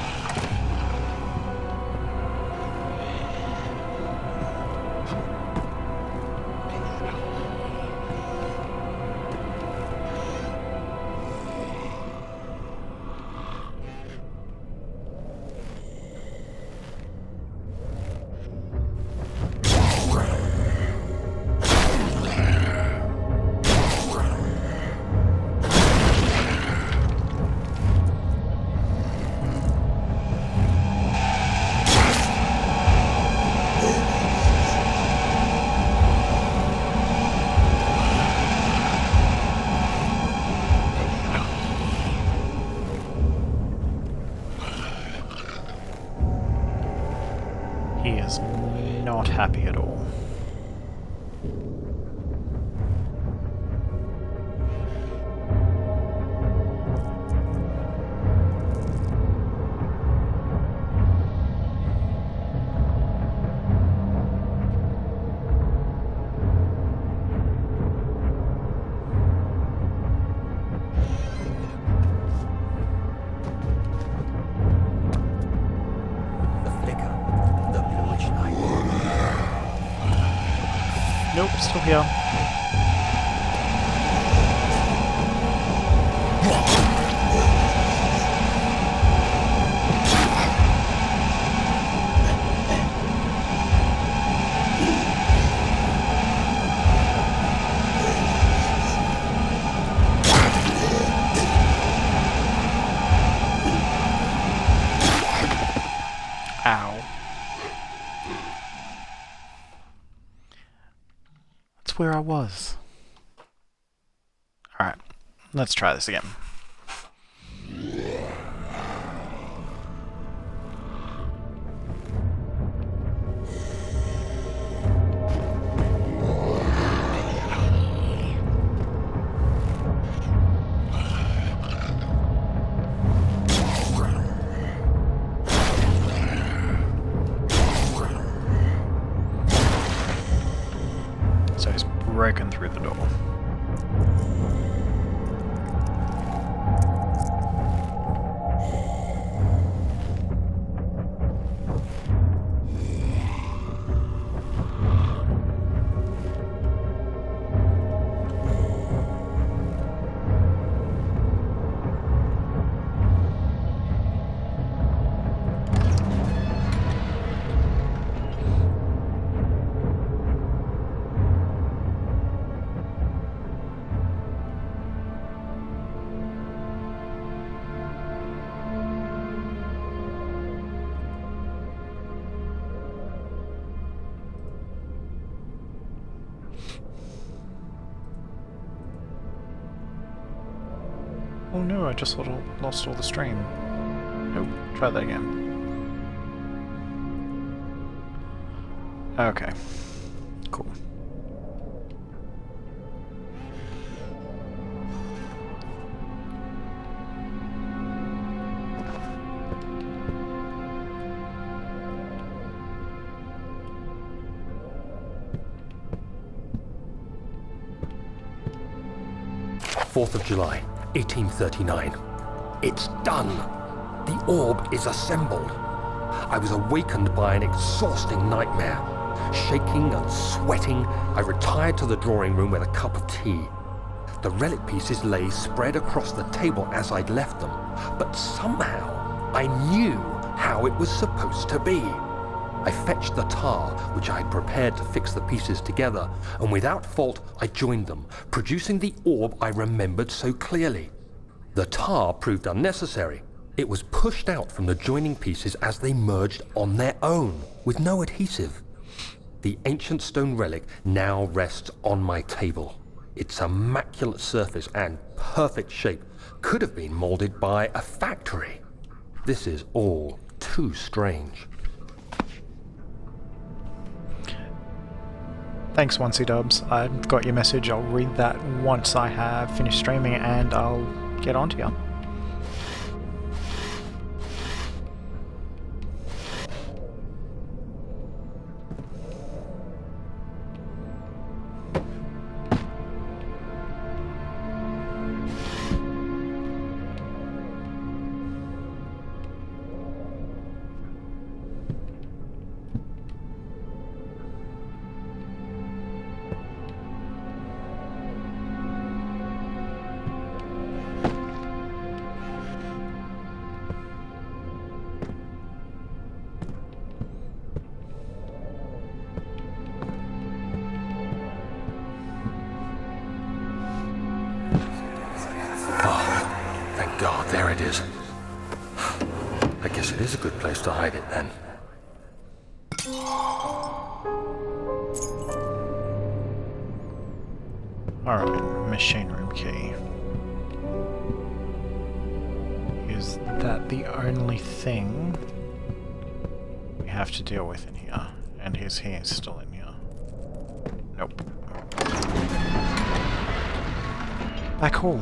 [SPEAKER 1] He is not happy at all.
[SPEAKER 2] The flicker. The bluish light.
[SPEAKER 1] Nope, still here. Ow. That's where I was. Alright, let's try this again. So he's broken through the door. Oh no, I just lost all the stream. Nope, try that again. Okay, cool.
[SPEAKER 2] July 4th, 1839. It's done! The orb is assembled. I was awakened by an exhausting nightmare. Shaking and sweating, I retired to the drawing room with a cup of tea. The relic pieces lay spread across the table as I'd left them, but somehow I knew how it was supposed to be. I fetched the tar, which I had prepared to fix the pieces together, and without fault I joined them, producing the orb I remembered so clearly. The tar proved unnecessary. It was pushed out from the joining pieces as they merged on their own, with no adhesive. The ancient stone relic now rests on my table. Its immaculate surface and perfect shape could have been molded by a factory. This is all too strange.
[SPEAKER 1] Thanks, Oncey Dubs. I've got your message. I'll read that once I have finished streaming, and I'll get on to you.
[SPEAKER 2] God, there it is. I guess it is a good place to hide it then.
[SPEAKER 1] Alright, machine room key. Is that the only thing we have to deal with in here? And is he still in here? Nope. Back hall.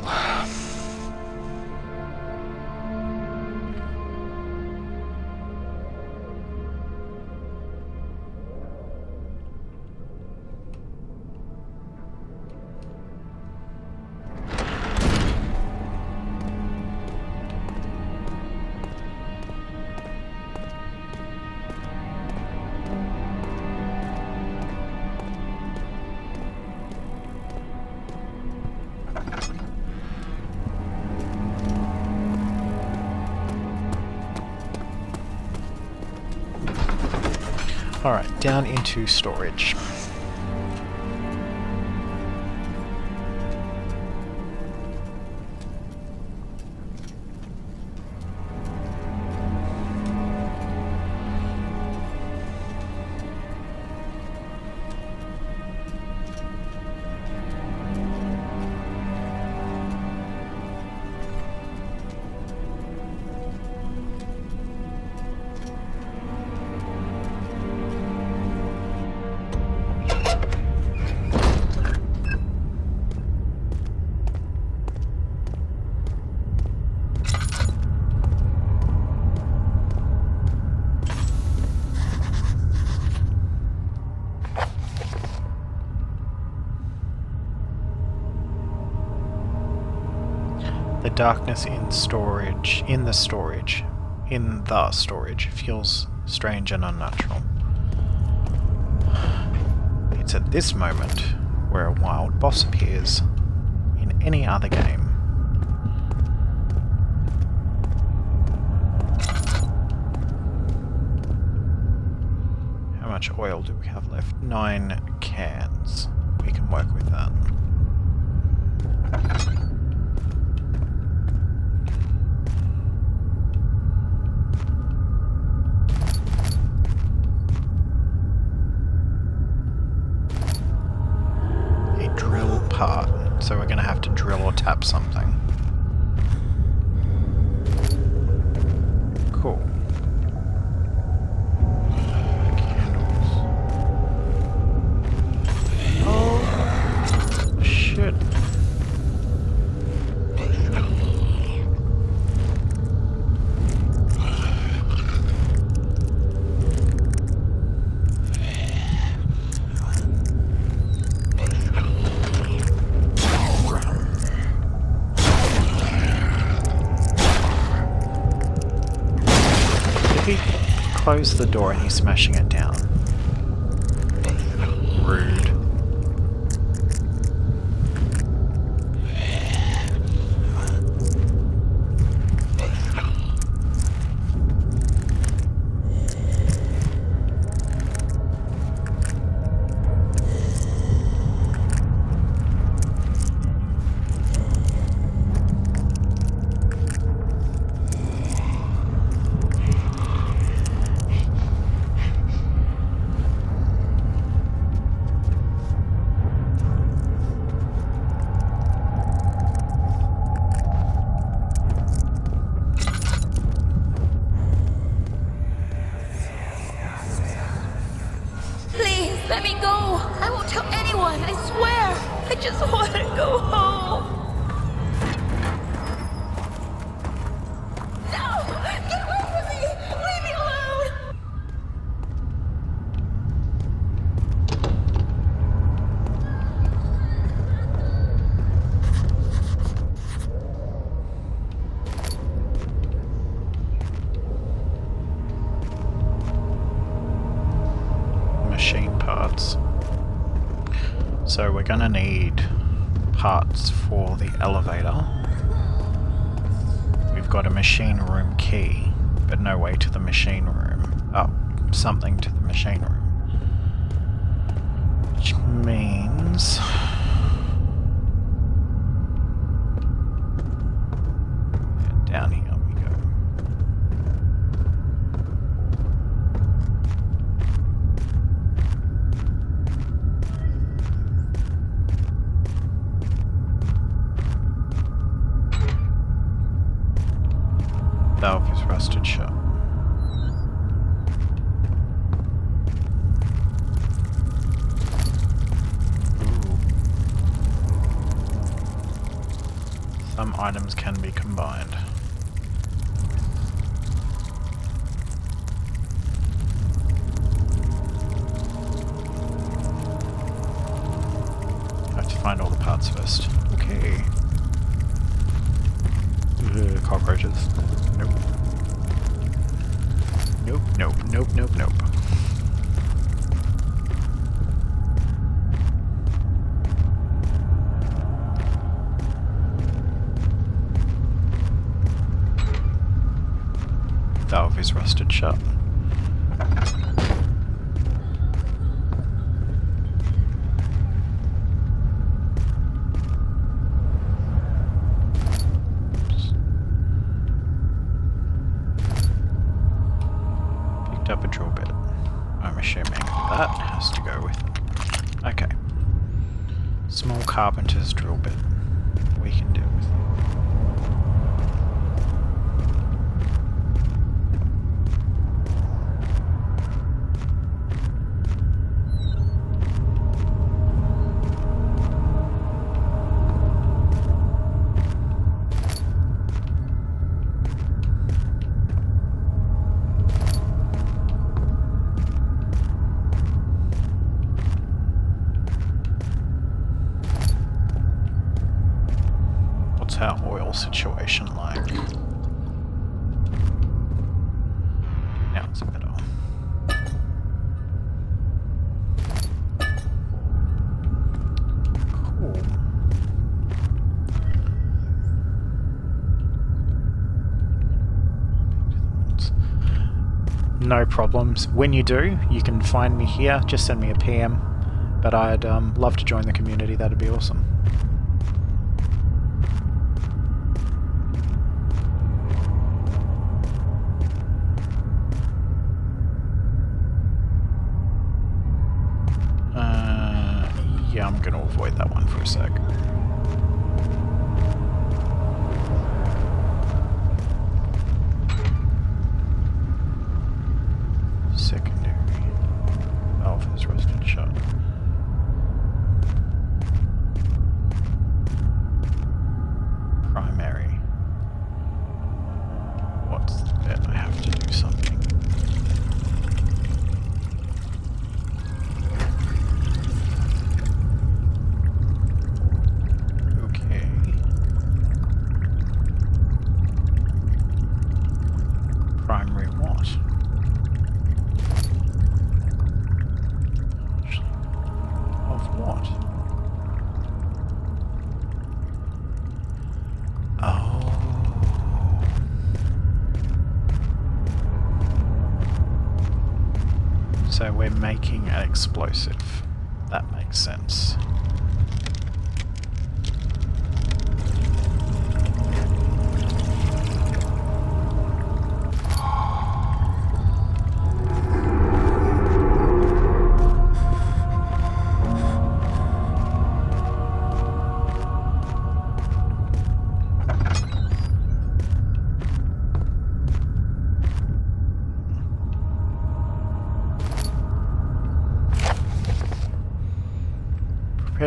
[SPEAKER 1] Alright, down into storage. The darkness in the storage feels strange and unnatural. It's at this moment where a wild boss appears in any other game. How much oil do we have left? 9 cans. We can work with that. So we're going to have to drill or tap something. closed the door and he's smashing it down. Rude.
[SPEAKER 6] Please, let me go. I won't tell anyone, I swear. I just want to go home. No! Get away from me! Leave me alone!
[SPEAKER 1] Machine parts. So we're gonna need parts for the elevator. We've got a machine room key, but no way to the machine room. Oh, something to the machine room. Which means... down here we go. Valve is rusted shut. Ooh. Some items can be combined. I have to find all the parts first. Okay. Cockroaches. Nope. Nope, nope, nope, nope, nope. Valve is rusted shut. Up a drill bit. I'm assuming that has to go with it. Okay. Small carpenter's drill bit. We can deal with it. What's our oil situation like? Now it's better. Cool. No problems. When you do, you can find me here. Just send me a PM. But I'd love to join the community. That'd be awesome. Yeah, I'm gonna avoid that one for a sec. Secondary. Valve is rusted shut. Primary. What's that? I have to do something. Primary what? So we're making an explosive. That makes sense.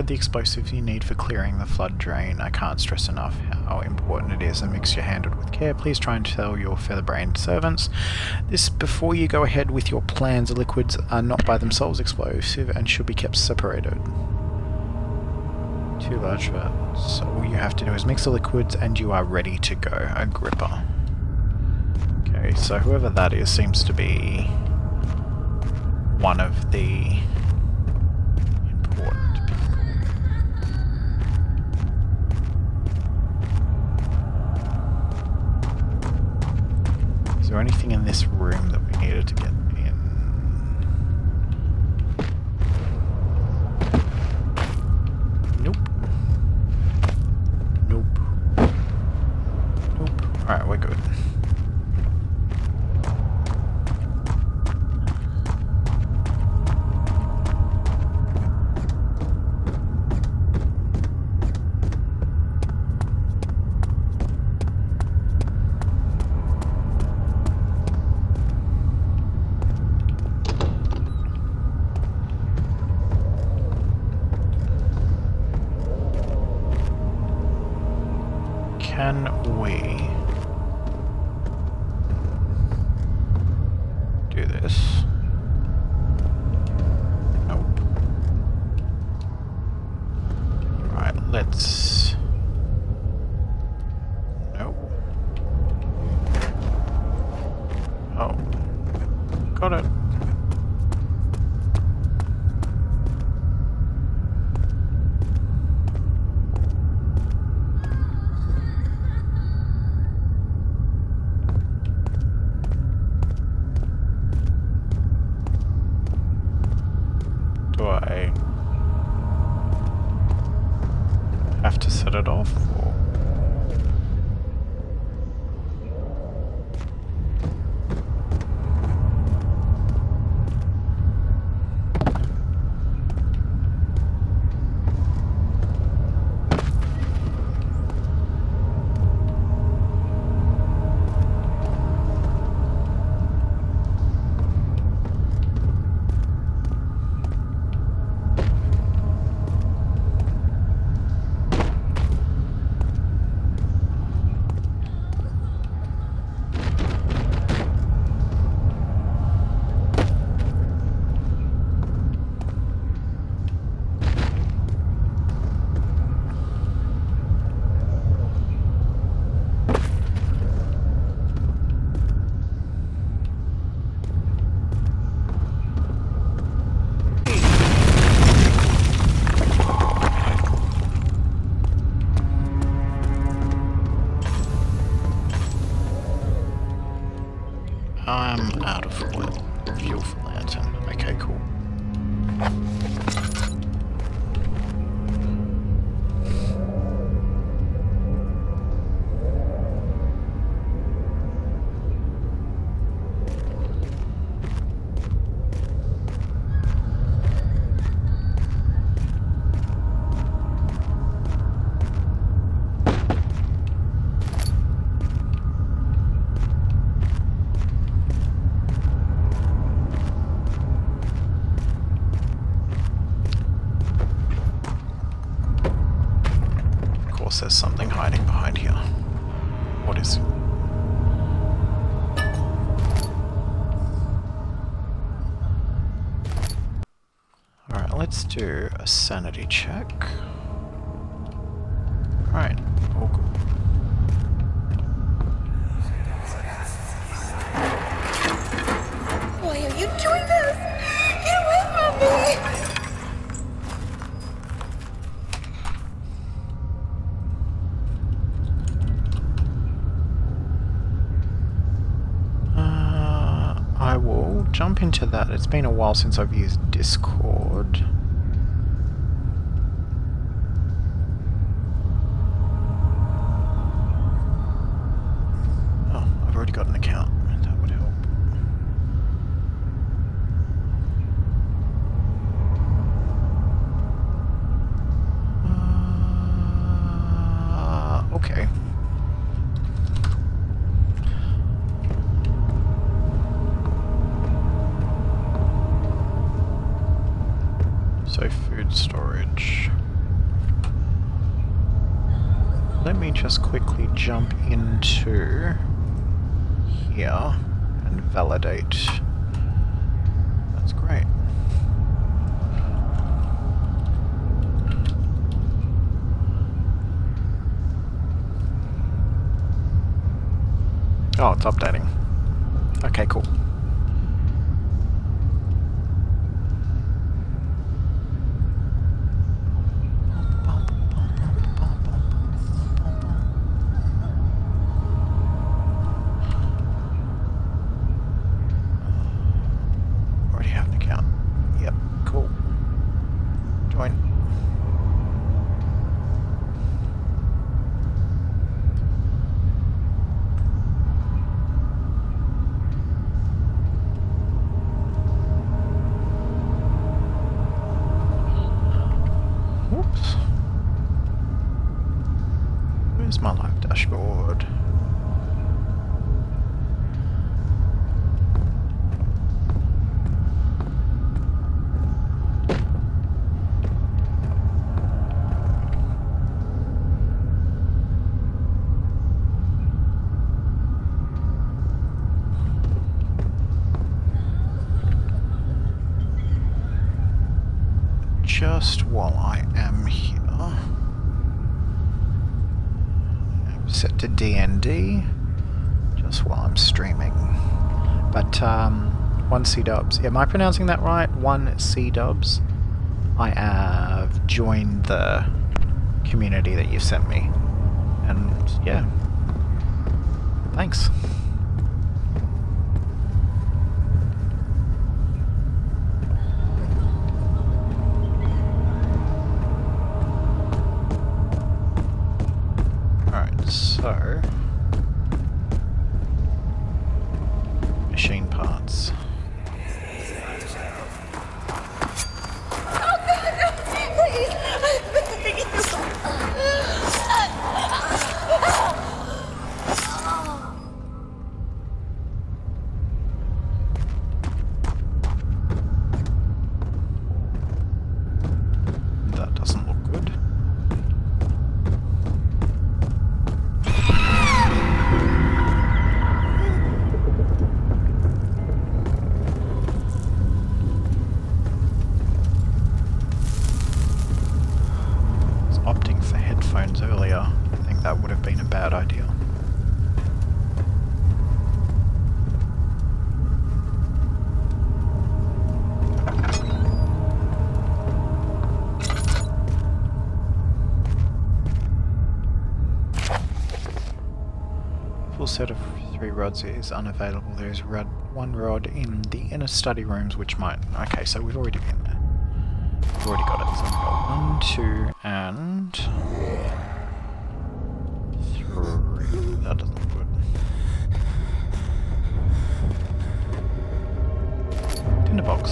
[SPEAKER 1] The explosives you need for clearing the flood drain. I can't stress enough how important it is. A mixture handled with care. Please try and tell your feather-brained servants this before you go ahead with your plans. The liquids are not by themselves explosive and should be kept separated. Too large for... So all you have to do is mix the liquids and you are ready to go. Agrippa. Okay, so whoever that is seems to be one of the important people. Is there anything in this room that we needed to get in? Nope. Nope. Nope. Alright, we're good. Can we do this? Nope. Alright, let's... Nope. Oh. Got it. Do I have to set it off? Or? I'm out of oil. Fuel for lantern. Okay, cool. There's something hiding behind here. What is it? Alright, let's do a sanity check. Alright, all good.
[SPEAKER 6] Why are you doing this? Get away from me!
[SPEAKER 1] I will jump jump into that. It's been a while since I've used Discord. Oh, I've already got an account. That would help. Okay. So food storage. Let me just quickly jump into here and validate. That's great. Oh, it's updating. Okay, cool. Already have an account. Yep, cool. Join. Whoops. Where's my live dashboard? Just while I am here, I'm set to DND, just while I'm streaming. But, 1C-dubs. Am I pronouncing that right? 1C-dubs. I have joined the community that you sent me. And, yeah. Thanks. So, machine parts.
[SPEAKER 6] Oh, God, no, please. I beg you.
[SPEAKER 1] That doesn't look good. Earlier, I think that would have been a bad idea. Full set of 3 rods is unavailable. There is one rod in the inner study rooms which might... Okay, so we've already been there. We've already got it. So we've got 1, 2, and... 3. That doesn't look good. Tinderbox.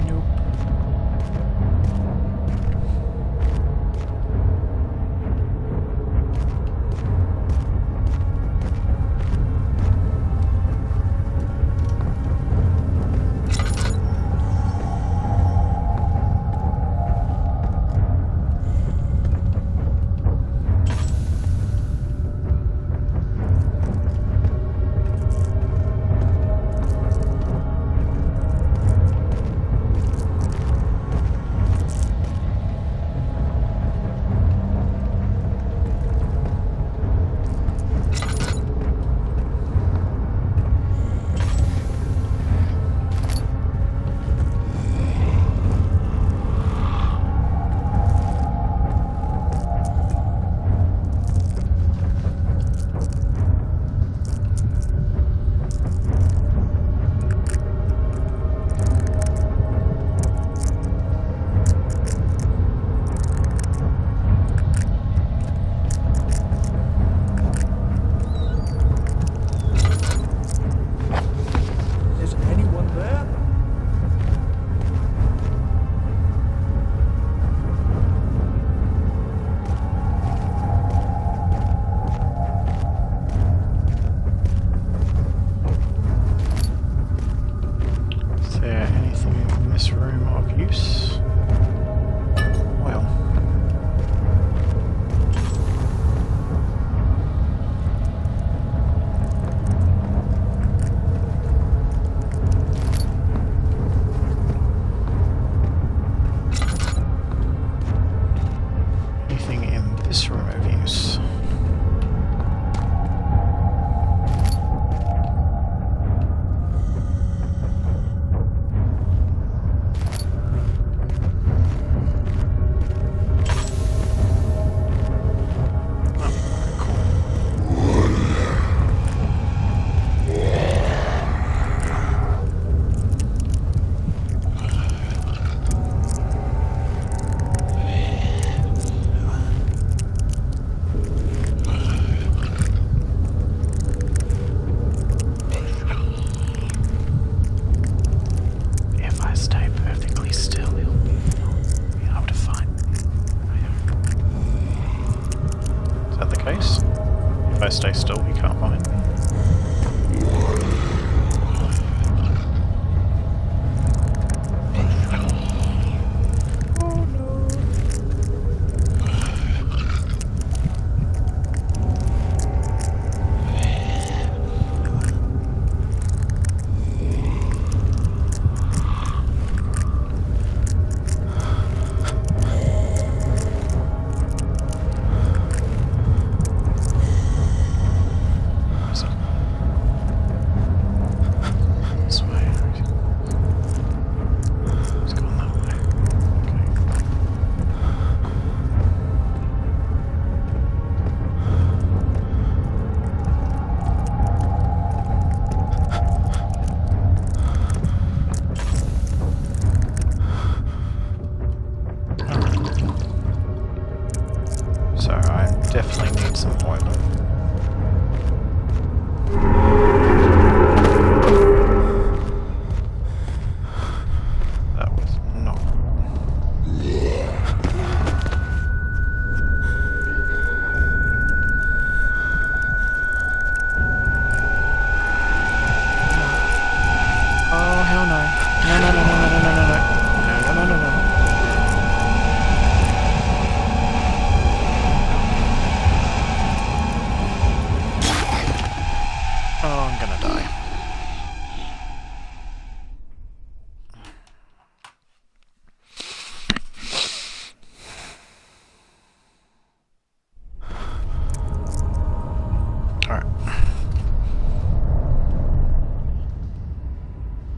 [SPEAKER 1] Nope.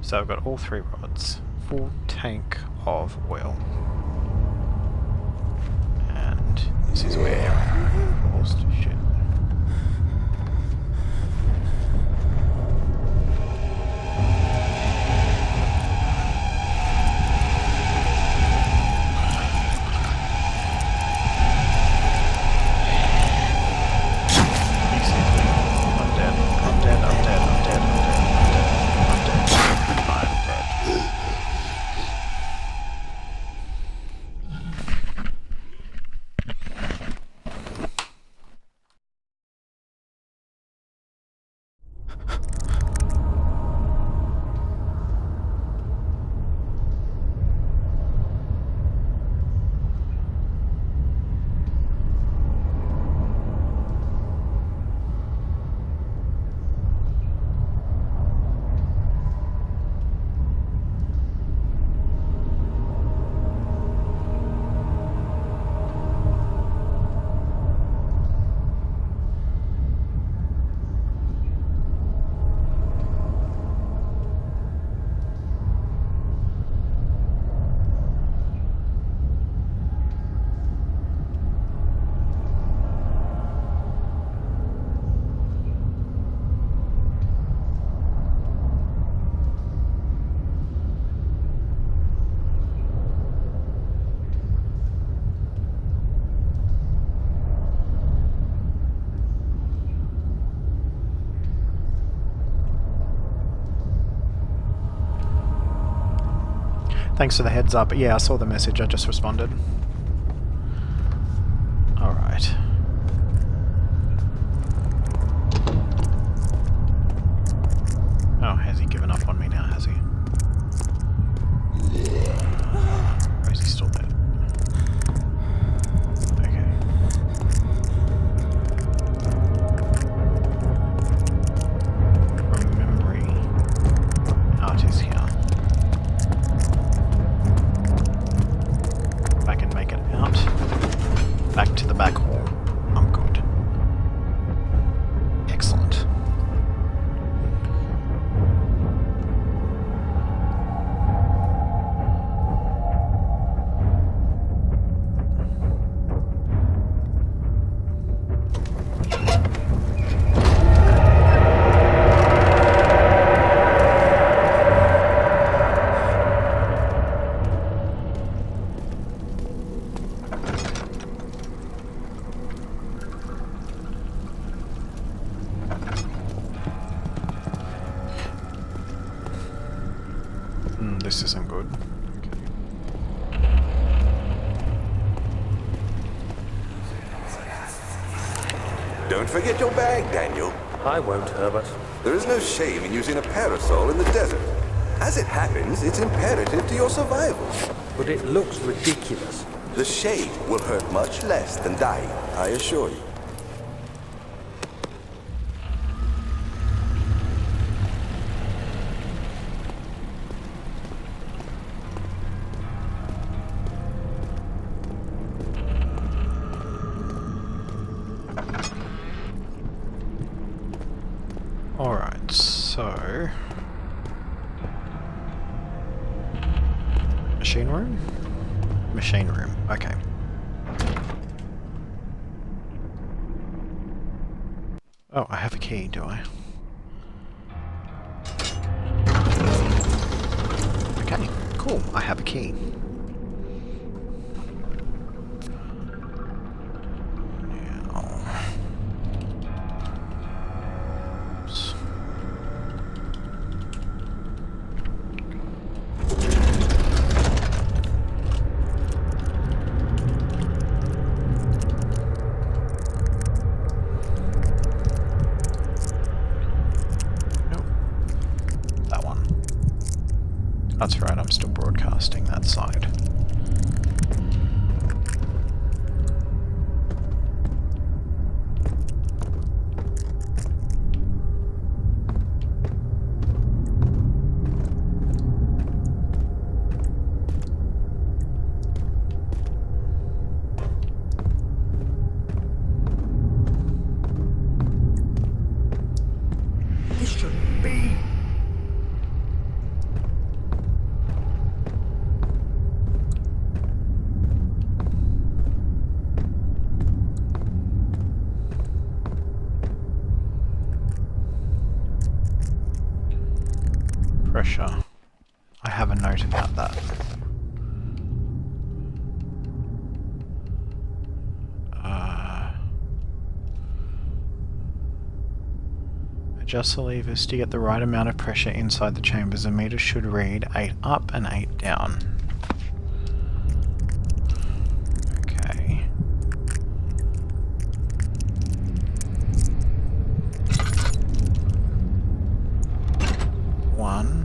[SPEAKER 1] So I've got all 3 rods, full tank of oil. And this is where everything falls to shit. Thanks for the heads up. Yeah, I saw the message. I just responded. Alright. Oh, has he given up on me now, has he? Or is he still there? Okay. From memory. Oh, it is here. If I can make it out. Back to the back hall. I'm good. Excellent. This isn't good.
[SPEAKER 7] Don't forget your bag, Daniel.
[SPEAKER 2] I won't, Herbert.
[SPEAKER 7] There is no shame in using a parasol in the desert. As it happens, it's imperative to your survival.
[SPEAKER 2] But it looks ridiculous.
[SPEAKER 7] The shade will hurt much less than dying, I assure you.
[SPEAKER 1] Alright, so... Machine room? Machine room, okay. Oh, I have a key, do I? Okay, cool, I have a key. That's right, I'm still broadcasting that side.
[SPEAKER 4] This shouldn't be.
[SPEAKER 1] Pressure. I have a note about that. Adjust the levers to get the right amount of pressure inside the chambers. The meter should read 8 up and 8 down. Okay. One.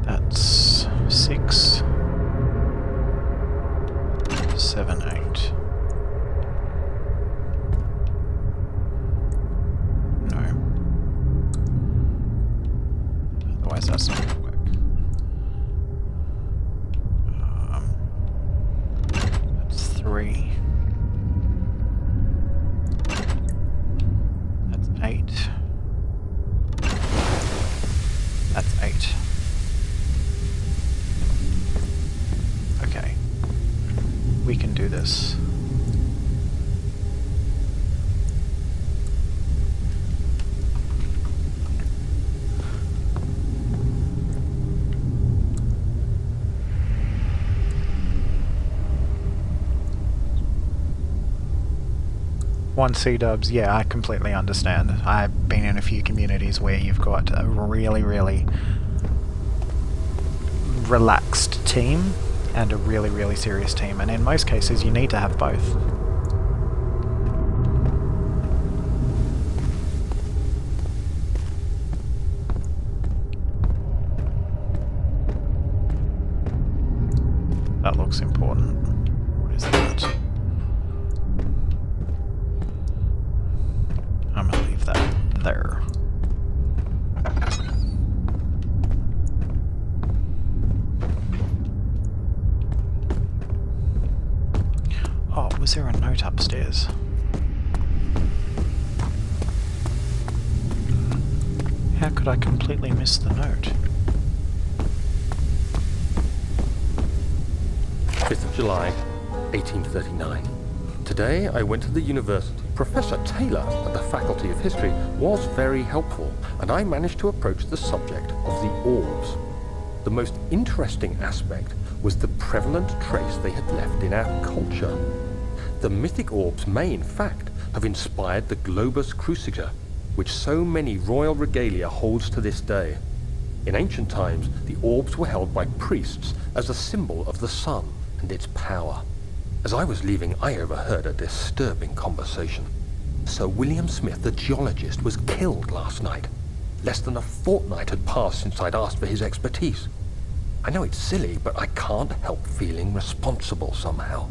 [SPEAKER 1] That's 6, 7, 8. No. Otherwise that's not going to work. That's 3. That's 8. That's 8. Okay. We can do this. One C-dubs, yeah, I completely understand. I've been in a few communities where you've got a really, really relaxed team and a really, really serious team, and in most cases you need to have both. That looks important. What is that? I'm gonna leave that there. Oh, was there a note upstairs? How could I completely miss the note?
[SPEAKER 2] 5th of July, 1839. Today I went to the university. Professor Taylor at the Faculty of History was very helpful, and I managed to approach the subject of the orbs. The most interesting aspect was the prevalent trace they had left in our culture. The mythic orbs may, in fact, have inspired the globus cruciger, which so many royal regalia holds to this day. In ancient times, the orbs were held by priests as a symbol of the sun and its power. As I was leaving, I overheard a disturbing conversation. Sir William Smith, the geologist, was killed last night. Less than a fortnight had passed since I'd asked for his expertise. I know it's silly, but I can't help feeling responsible somehow.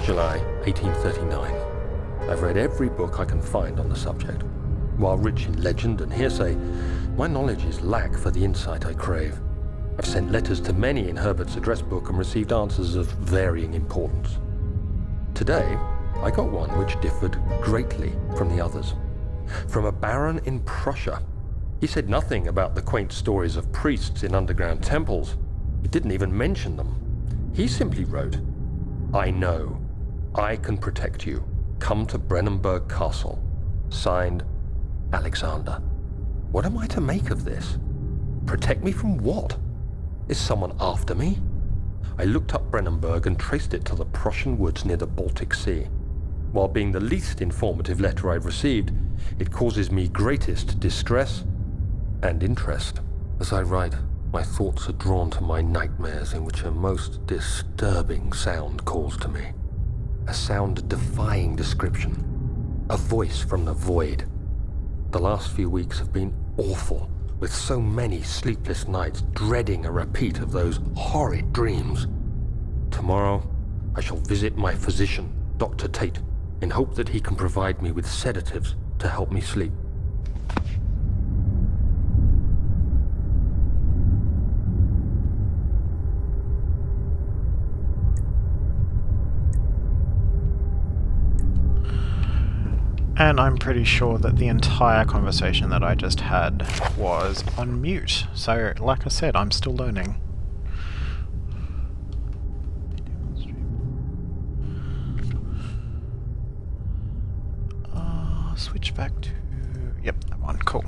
[SPEAKER 2] July 1839. I've read every book I can find on the subject. While rich in legend and hearsay, my knowledge is lack for the insight I crave. I've sent letters to many in Herbert's address book and received answers of varying importance. Today, I got one which differed greatly from the others. From a baron in Prussia, He said nothing about the quaint stories of priests in underground temples. He didn't even mention them. He simply wrote, "I know. I can protect you. Come to Brennenburg Castle. Signed, Alexander." What am I to make of this? Protect me from what? Is someone after me? I looked up Brennenburg and traced it to the Prussian woods near the Baltic Sea. While being the least informative letter I've received, it causes me greatest distress and interest. As I write, my thoughts are drawn to my nightmares in which a most disturbing sound calls to me. A sound defying description. A voice from the void. The last few weeks have been awful, with so many sleepless nights dreading a repeat of those horrid dreams. Tomorrow, I shall visit my physician, Dr. Tate, in hope that he can provide me with sedatives to help me sleep.
[SPEAKER 1] And I'm pretty sure that the entire conversation that I just had was on mute. So, like I said, I'm still learning. Switch back to... Yep, that one. Cool.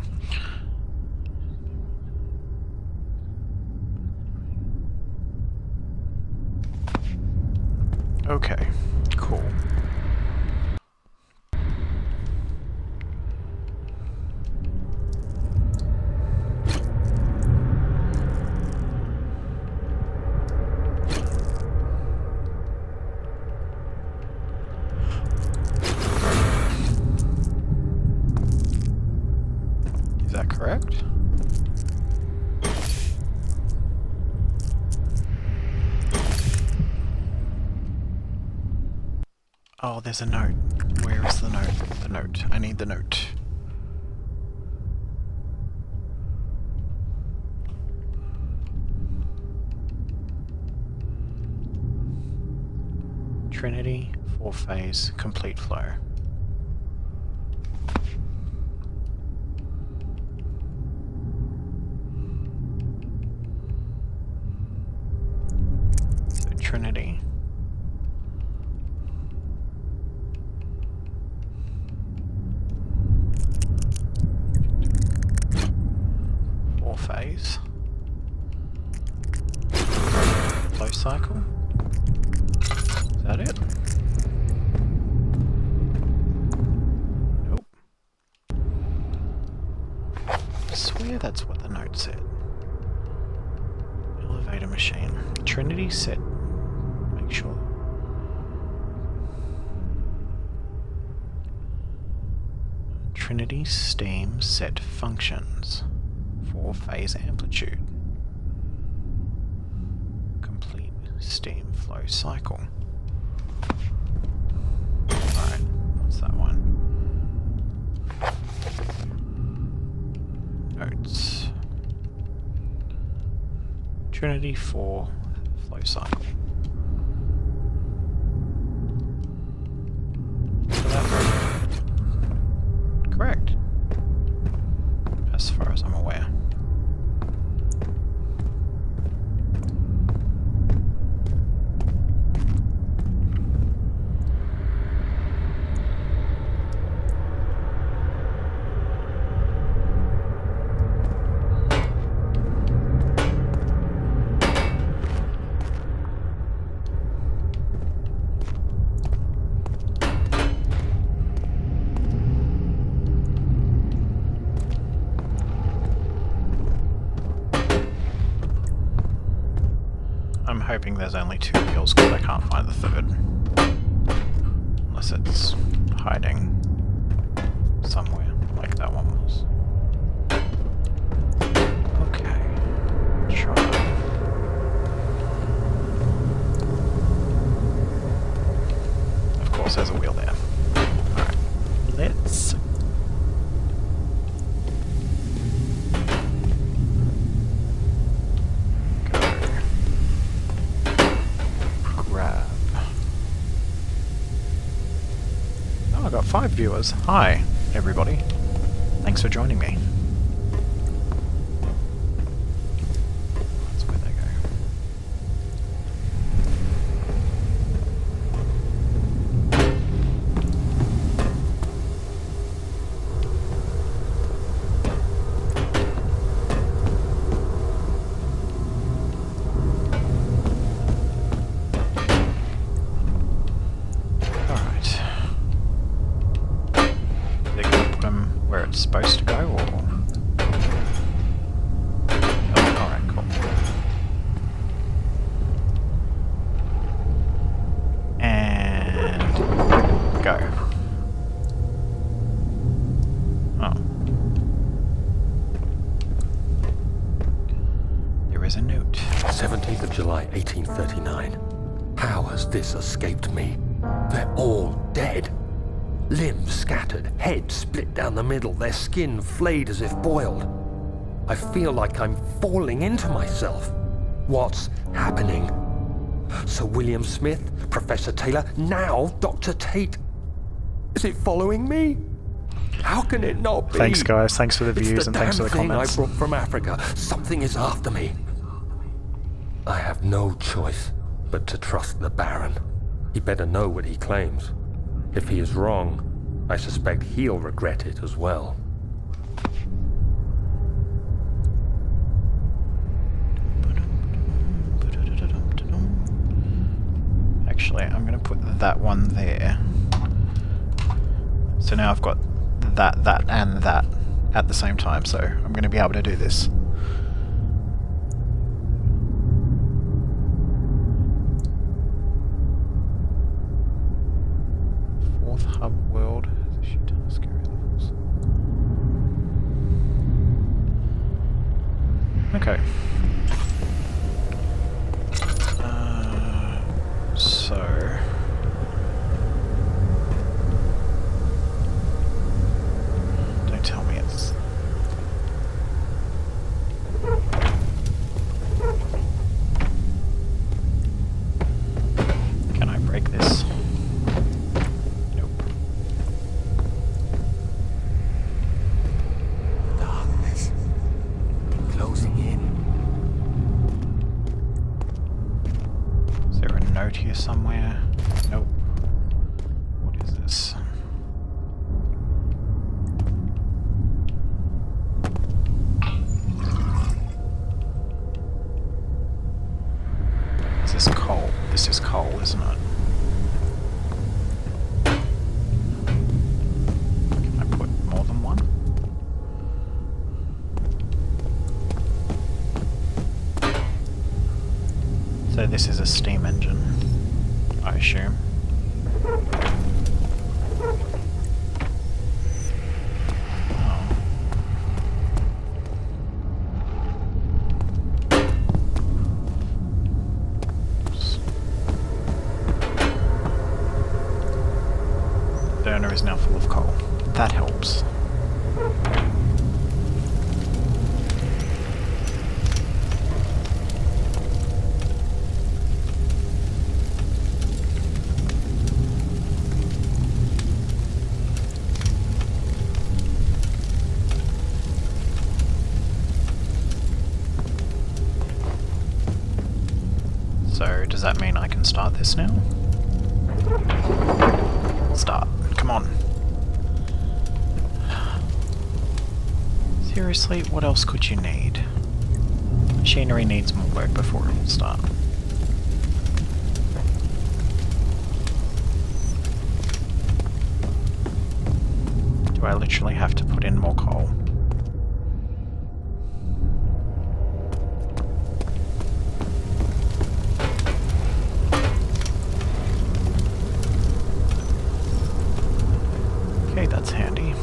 [SPEAKER 1] Okay, cool. Is that correct? Oh, there's a note. Where is the note? The note. I need the note. Trinity, 4-phase, complete flow. So Trinity. Phase. Flow cycle. Is that it? Nope. I swear that's what the note said. Elevator machine. Trinity set. Make sure. Trinity steam set functions. 4-phase amplitude. Complete steam flow cycle. Alright, what's that one? Notes. Trinity 4 flow cycle. So that's correct. As far as I'm aware. I'm hoping there's only 2 wheels because I can't find the third. Unless it's hiding somewhere, like that one was. Okay. Try. Of course there's a wheel there. Alright. Let's... I got 5 viewers. Hi, everybody. Thanks for joining me. is a note.
[SPEAKER 2] 17th of July, 1839. How has this escaped me? They're all dead. Limbs scattered, heads split down the middle, their skin flayed as if boiled. I feel like I'm falling into myself. What's happening? Sir William Smith, Professor Taylor, now Dr. Tate. Is it following me? How can it not be?
[SPEAKER 1] Thanks, guys. Thanks for the views
[SPEAKER 2] It's
[SPEAKER 1] and thanks for the
[SPEAKER 2] damn
[SPEAKER 1] comments.
[SPEAKER 2] thing I brought from Africa. Something is after me. I have no choice but to trust the Baron. He better know what he claims. If he is wrong, I suspect he'll regret it as well.
[SPEAKER 1] Actually, I'm going to put that one there. So now I've got that, and that at the same time, so I'm going to be able to do this. Fourth hub world. There's a shit ton of scary levels. Okay. So... Don't tell me it's... Can I break this? Nope.
[SPEAKER 2] Darkness. Closing in.
[SPEAKER 1] Is there a note here somewhere? Nope. What is this? Is this coal? This is coal, isn't it? Can I put more than one? So this is a steam engine, I assume. The burner is now full of coal. That helps. So, does that mean I can start this now? Start. Come on. Seriously, what else could you need? Machinery needs more work before it will start. Do I literally have to put in more coal? Okay, that's handy.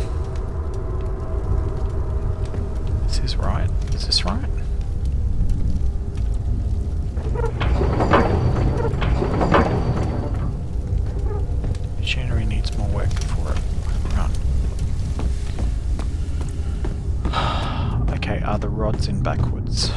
[SPEAKER 1] This is right. Is this right? Machinery needs more work before it run. Okay, are the rods in backwards?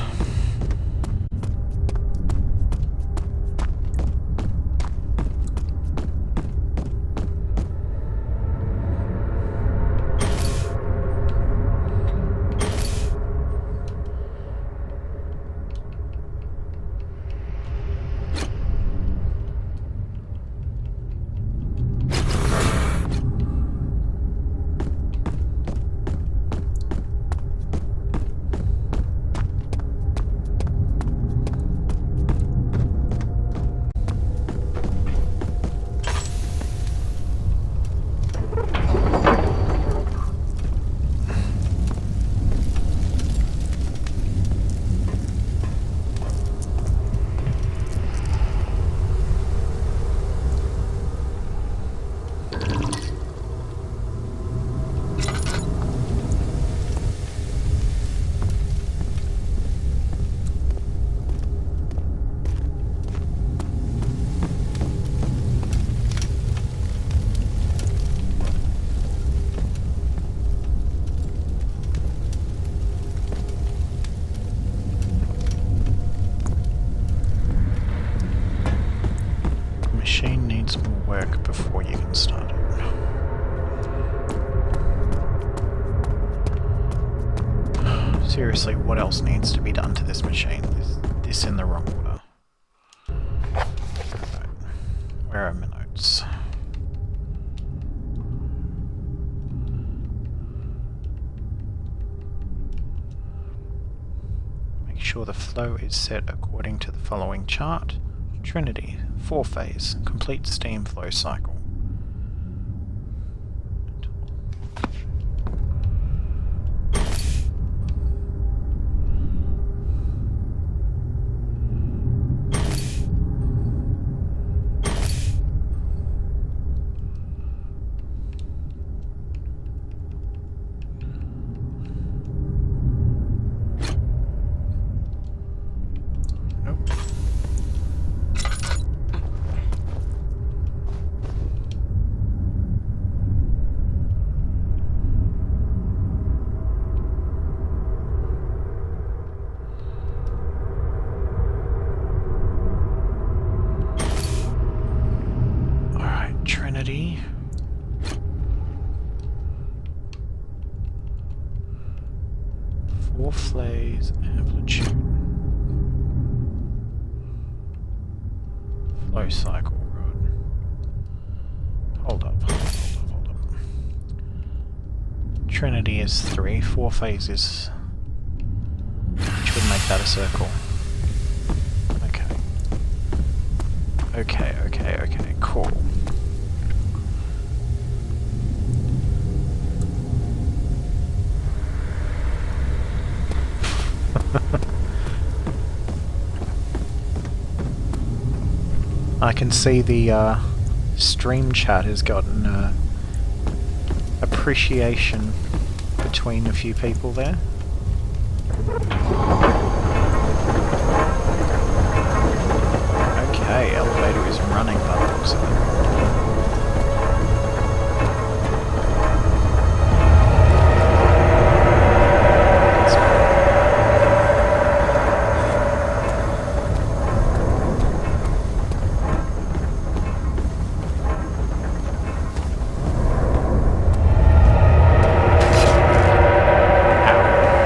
[SPEAKER 1] Seriously, what else needs to be done to this machine? This in the wrong order. Right. Where are my notes? Make sure the flow is set according to the following chart. Trinity, 4-phase, complete steam flow cycle. Trinity. Four phase amplitude. Flow cycle rod. Hold up. Trinity is 3, 4 phases. Which would make that a circle. Okay, cool. I can see the stream chat has gotten appreciation between a few people there. Okay, elevator is running by the looks of it. Ow.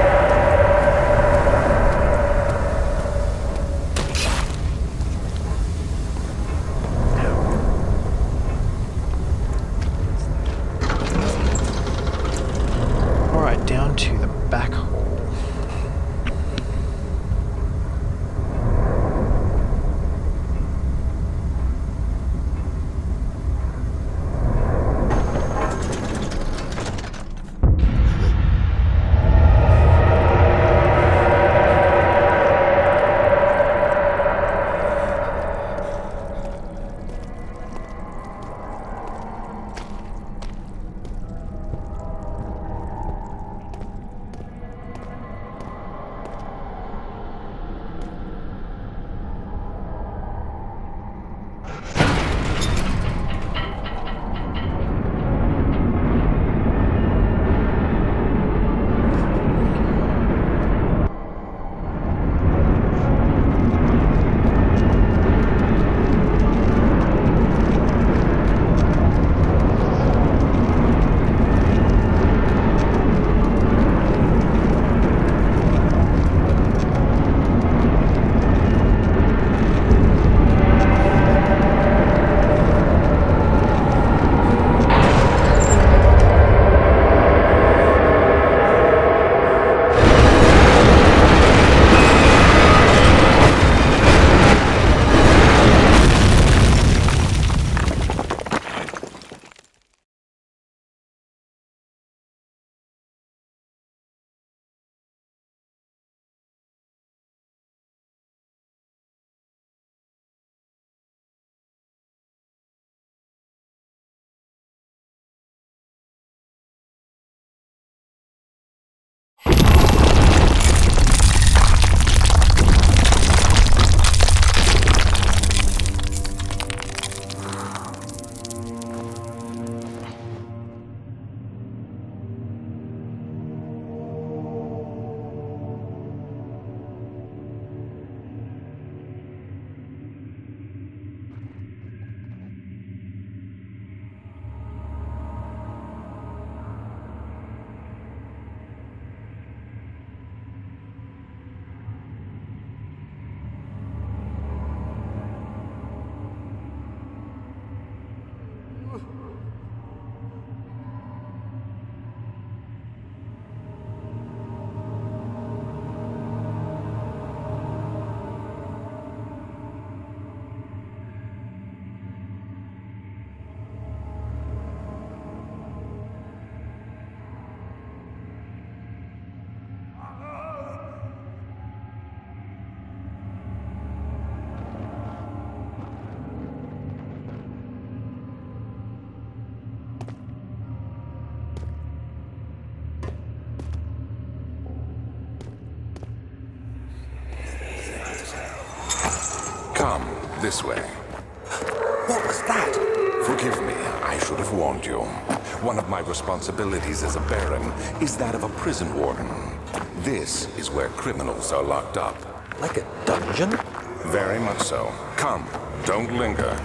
[SPEAKER 3] Come, this way.
[SPEAKER 2] What was that?
[SPEAKER 3] Forgive me, I should have warned you. One of my responsibilities as a Baron is that of a prison warden. This is where criminals are locked up.
[SPEAKER 2] Like a dungeon?
[SPEAKER 3] Very much so. Come, don't linger.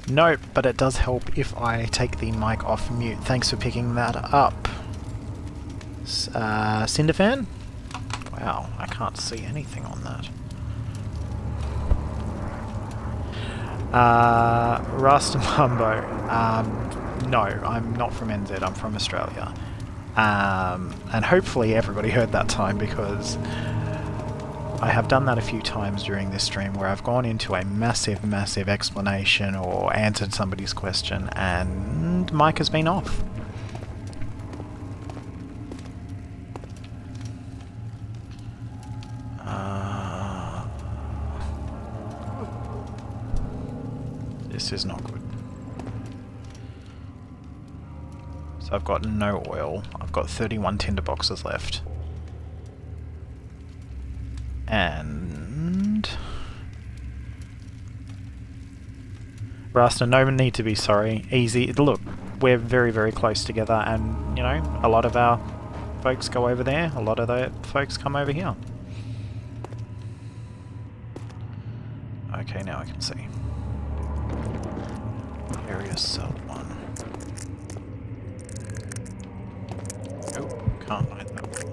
[SPEAKER 1] No, but it does help if I take the mic off mute. Thanks for picking that up. Cinderfan? Wow, I can't see anything on that. Rastamambo. No, I'm not from NZ, I'm from Australia. And hopefully everybody heard that time, because I have done that a few times during this stream where I've gone into a massive explanation or answered somebody's question and mic has been off. This is not good. So I've got no oil. I've got 31 tinderboxes left. And Rasta, no need to be sorry. Easy. Look, we're very close together, and you know, a lot of our folks go over there, a lot of the folks come over here. Okay, now I can see. Area cell 1. Oh, can't hide that one.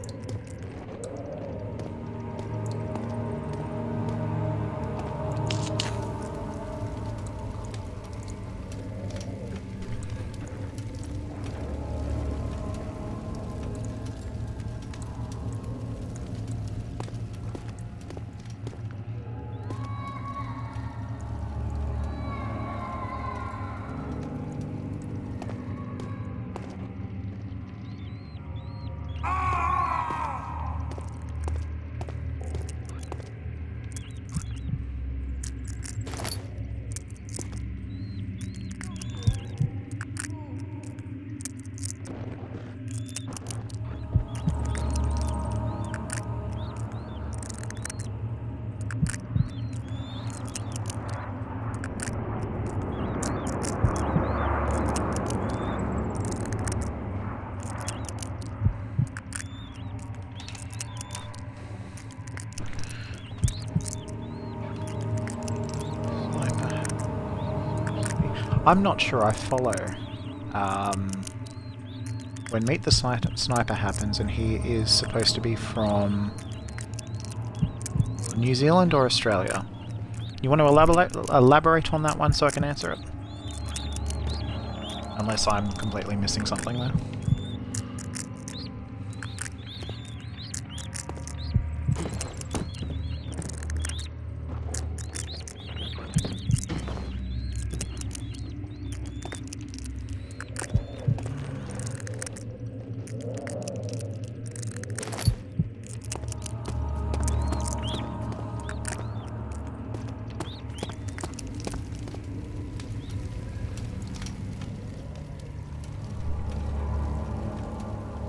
[SPEAKER 1] I'm not sure I follow. When Meet the Sniper happens, and he is supposed to be from New Zealand or Australia. You want to elaborate on that one so I can answer it? Unless I'm completely missing something there.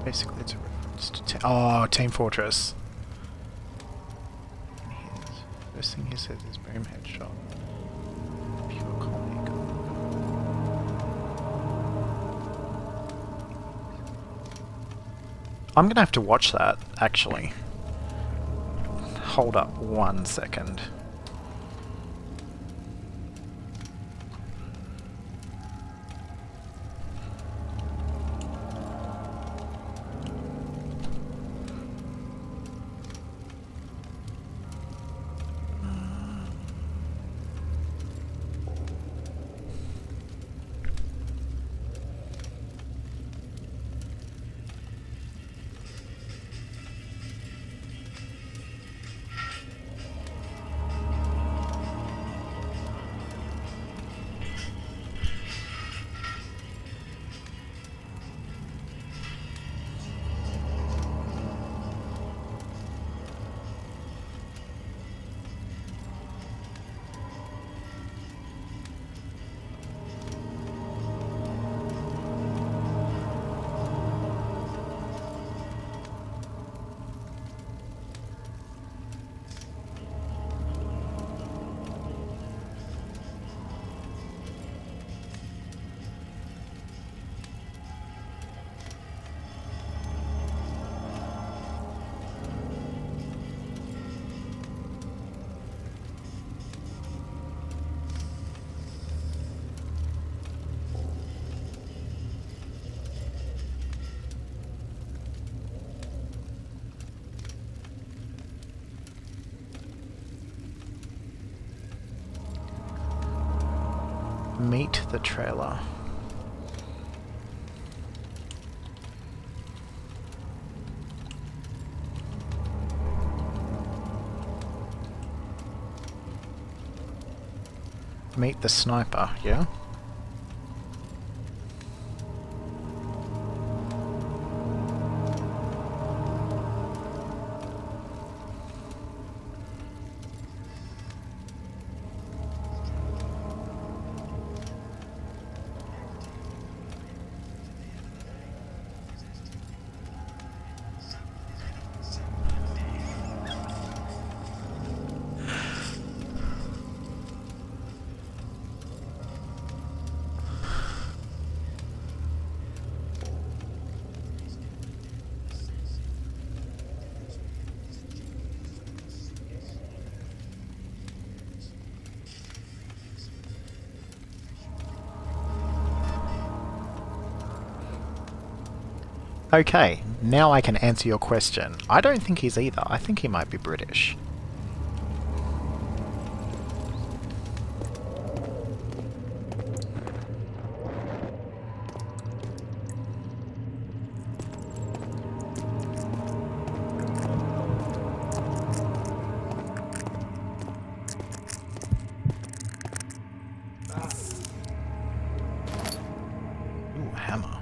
[SPEAKER 1] Basically, it's a reference to Team Fortress. And first thing he says is boom headshot. Pure comic. I'm gonna have to watch that, actually. Hold up 1 second. Meet the trailer. Meet the sniper, yeah? Okay, now I can answer your question. I don't think he's either. I think he might be British. Ooh, hammer.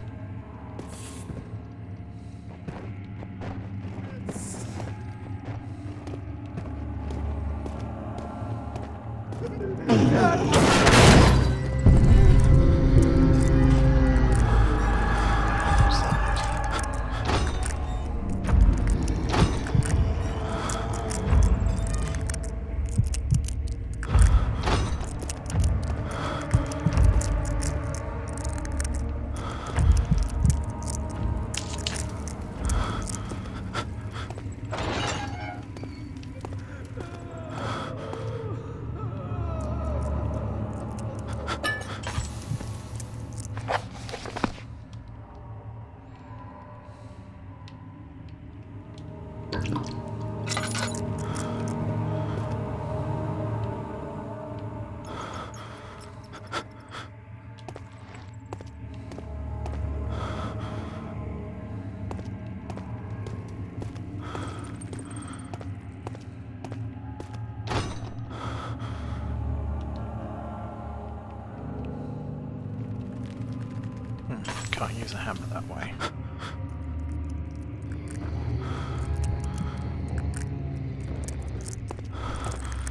[SPEAKER 1] Can't use a hammer that way.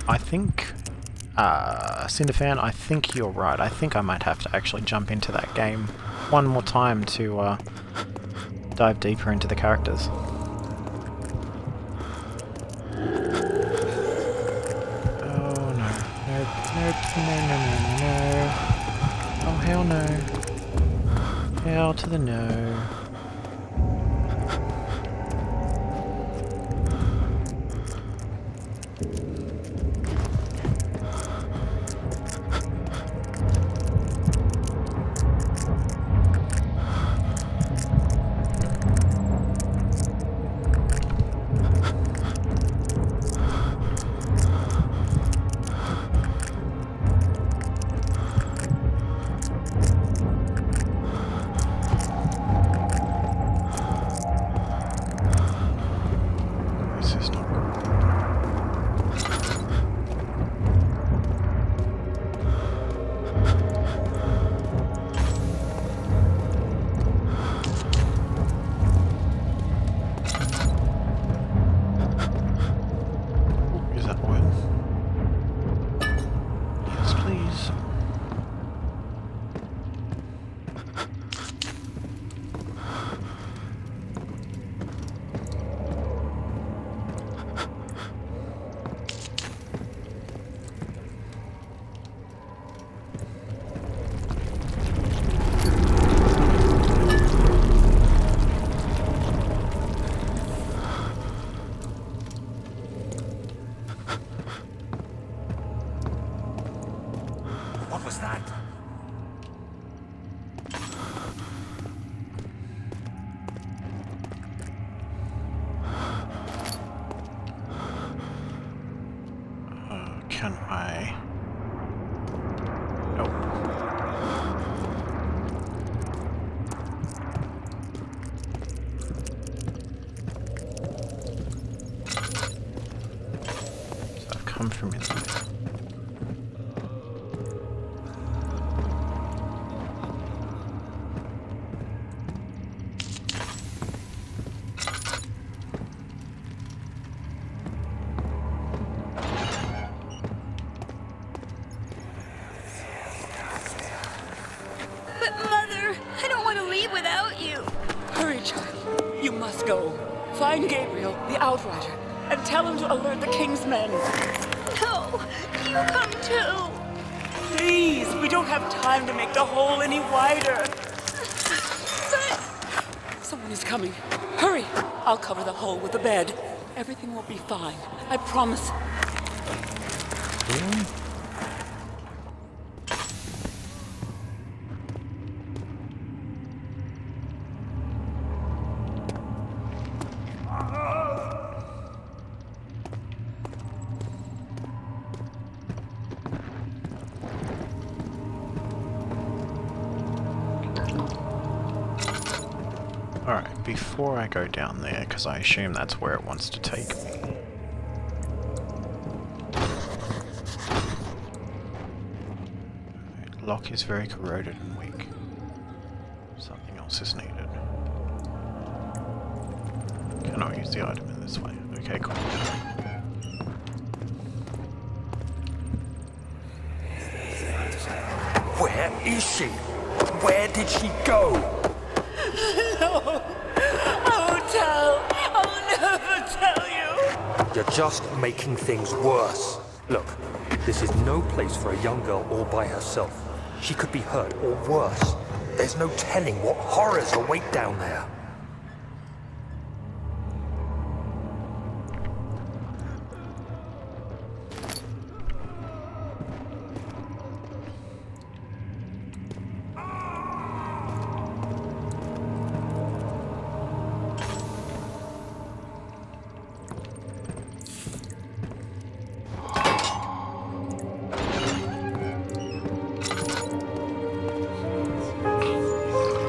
[SPEAKER 1] I think, Cinderfan, I think you're right. I think I might have to actually jump into that game one more time to dive deeper into the characters. Oh no. Nope, nope, no. Oh hell no. Hell to the no.
[SPEAKER 2] What was that?
[SPEAKER 1] Can I? Nope. So I've come from in there.
[SPEAKER 6] But Mother, I don't want to leave without you.
[SPEAKER 8] Hurry, child. You must go. Find Gabriel, the Outrider, and tell him to alert the King's men.
[SPEAKER 6] No, you come too.
[SPEAKER 8] Please, we don't have time to make the hole any wider.
[SPEAKER 6] But
[SPEAKER 8] Someone is coming. Hurry! I'll cover the hole with the bed. Everything will be fine. I promise.
[SPEAKER 1] Alright, before I go down there, because I assume that's where it wants to take me. Lock is very corroded and weak. Something else is needed. Cannot use the item in this way. Okay, cool.
[SPEAKER 2] Where is she? Where did she go?
[SPEAKER 8] No! I won't tell! I'll never tell you!
[SPEAKER 2] You're just making things worse. Look, this is no place for a young girl all by herself. She could be hurt or worse. There's no telling what horrors await down there.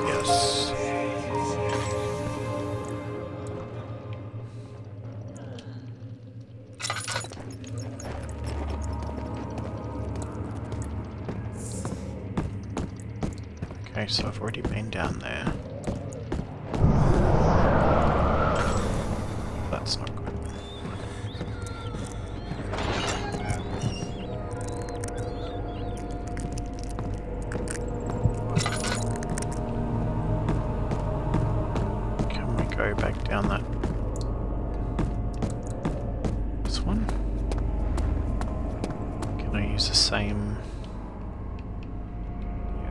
[SPEAKER 1] Yes. Okay, so I've already been down there. That's not good. Can go back down that. This one? Can I use the same?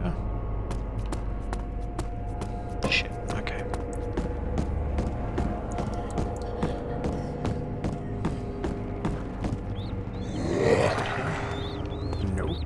[SPEAKER 1] Yeah. Shit, okay. Nope.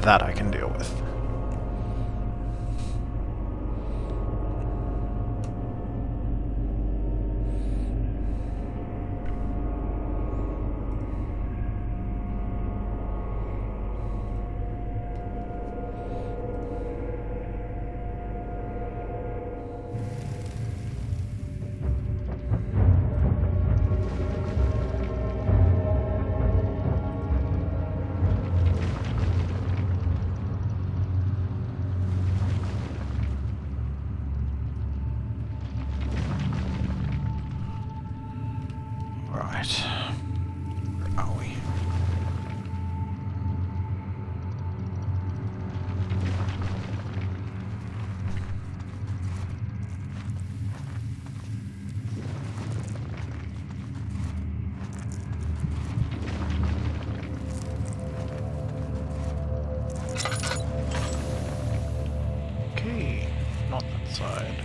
[SPEAKER 1] That I can deal with. Right. Where are we? Okay, not that side.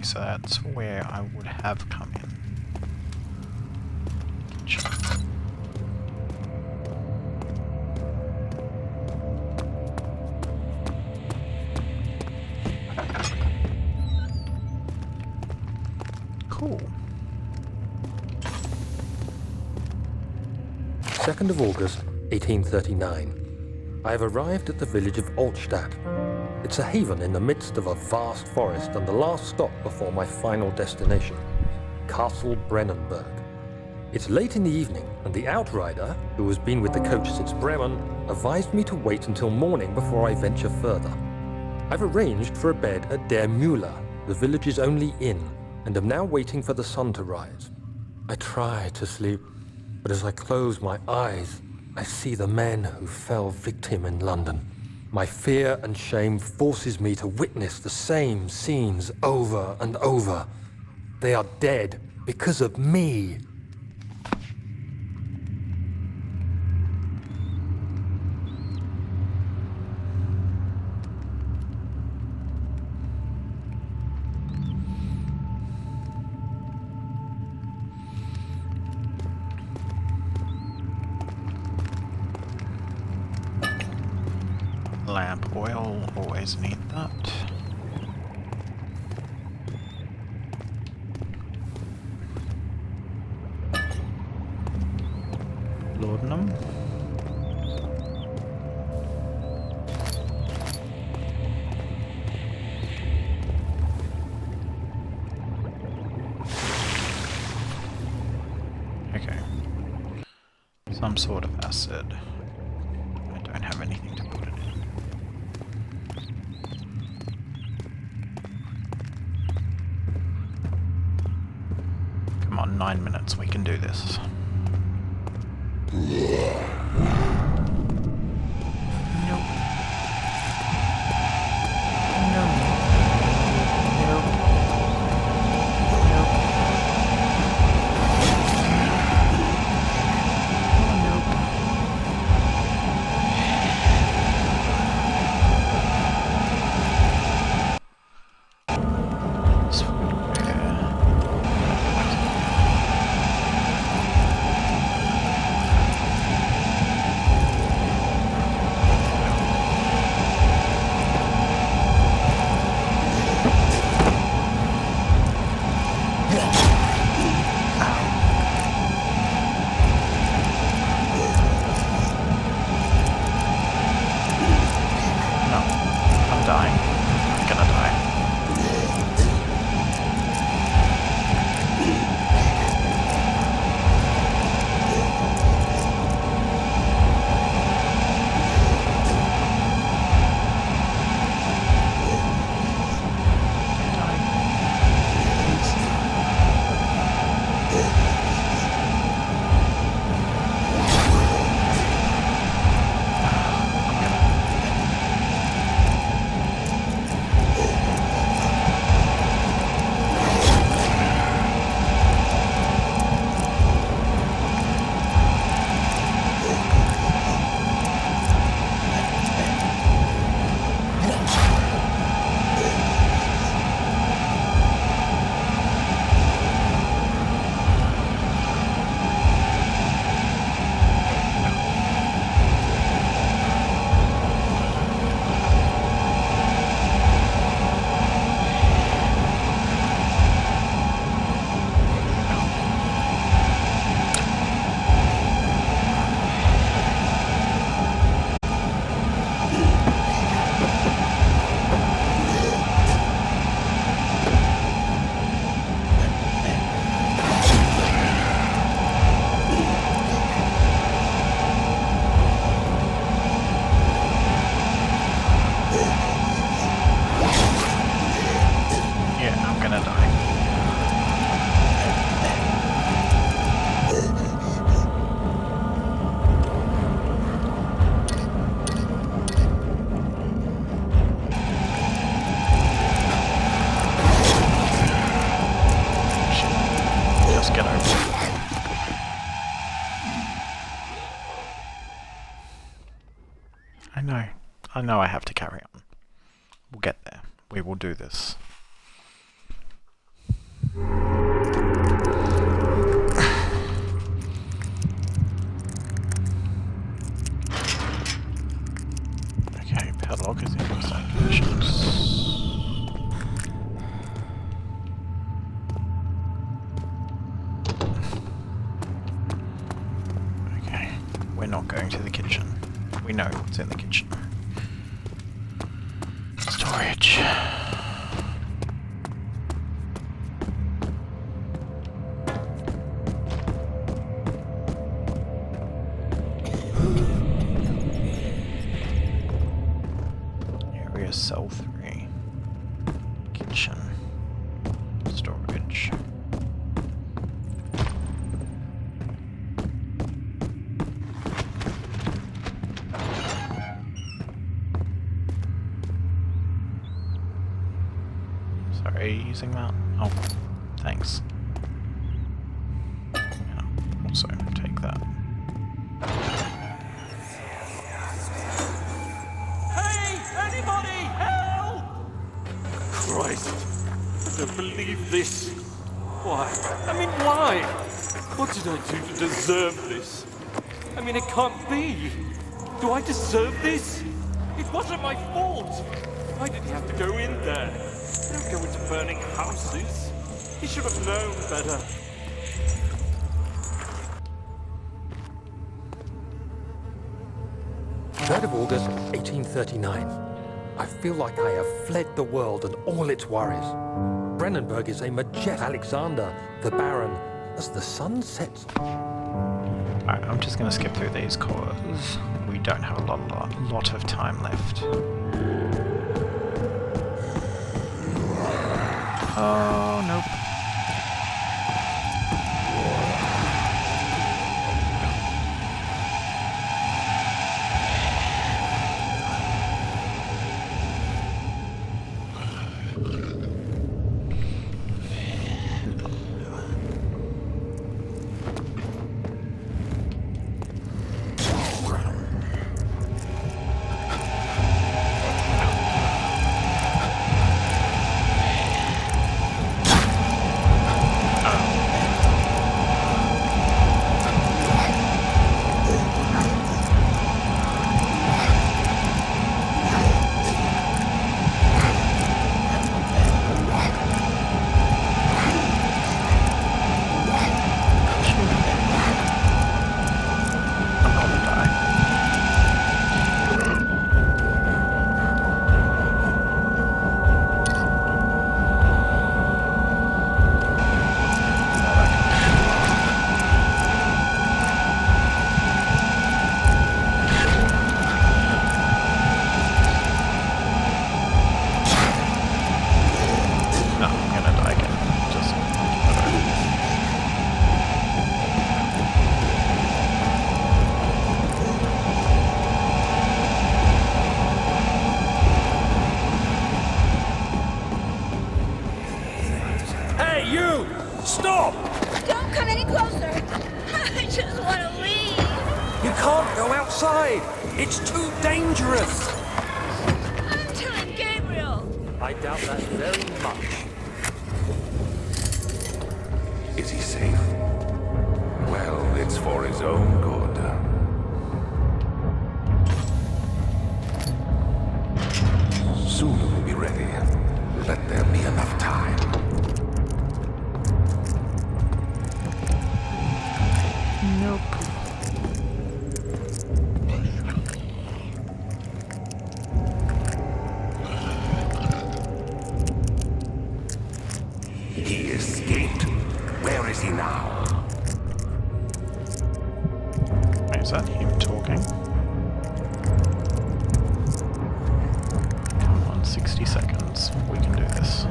[SPEAKER 1] So that's where I would have come in. Kitchen. Cool.
[SPEAKER 2] 2nd of August, 1839. I have arrived at the village of Altstadt. It's a haven in the midst of a vast forest and the last stop before my final destination, Castle Brennenburg. It's late in the evening, and the outrider, who has been with the coach since Bremen, advised me to wait until morning before I venture further. I've arranged for a bed at Der Müller, the village's only inn, and am now waiting for the sun to rise. I try to sleep, but as I close my eyes, I see the men who fell victim in London. My fear and shame forces me to witness the same scenes over and over. They are dead because of me.
[SPEAKER 1] Lamp oil, always need that. Laudanum. Okay. Some sort of acid. I don't have anything to put it in. Come on, 9 minutes, we can do this. Nope. I know I have to carry on. We'll get there. We will do this. Okay, padlock is in inside conditions. Okay, we're not going to the kitchen. We know what's in the kitchen. Storage. Area cell 3. Kitchen. Storage. Are you using that? Oh, thanks. Yeah, also take that.
[SPEAKER 9] Hey! Anybody! Help! Christ! I don't believe this. Why? I mean, why? What did I do to deserve this? I mean, it can't be. Do I deserve this? It wasn't my fault. Why did he have to go in there? Don't go into burning houses. He should have known better.
[SPEAKER 2] August 1839. I feel like I have fled the world and all its worries. Brennenburg is a majestic Alexander, the Baron, as the sun sets.
[SPEAKER 1] Alright, I'm just gonna skip through these cores. We don't have a lot of time left. Oh, nope.
[SPEAKER 2] Stop!
[SPEAKER 6] Don't come any closer. I just want to leave.
[SPEAKER 2] You can't go outside. It's too dangerous.
[SPEAKER 6] I'm telling Gabriel.
[SPEAKER 2] I doubt that very much.
[SPEAKER 3] Is he safe? Well, it's for his own good. Soon we'll be ready. Let there be enough time.
[SPEAKER 1] Nope.
[SPEAKER 3] He escaped. Where is he now?
[SPEAKER 1] Is that him talking? Come on, 60 seconds. We can do this.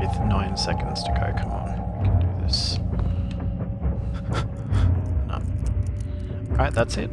[SPEAKER 1] With 9 seconds to go, come on, we can do this. No. Alright, that's it.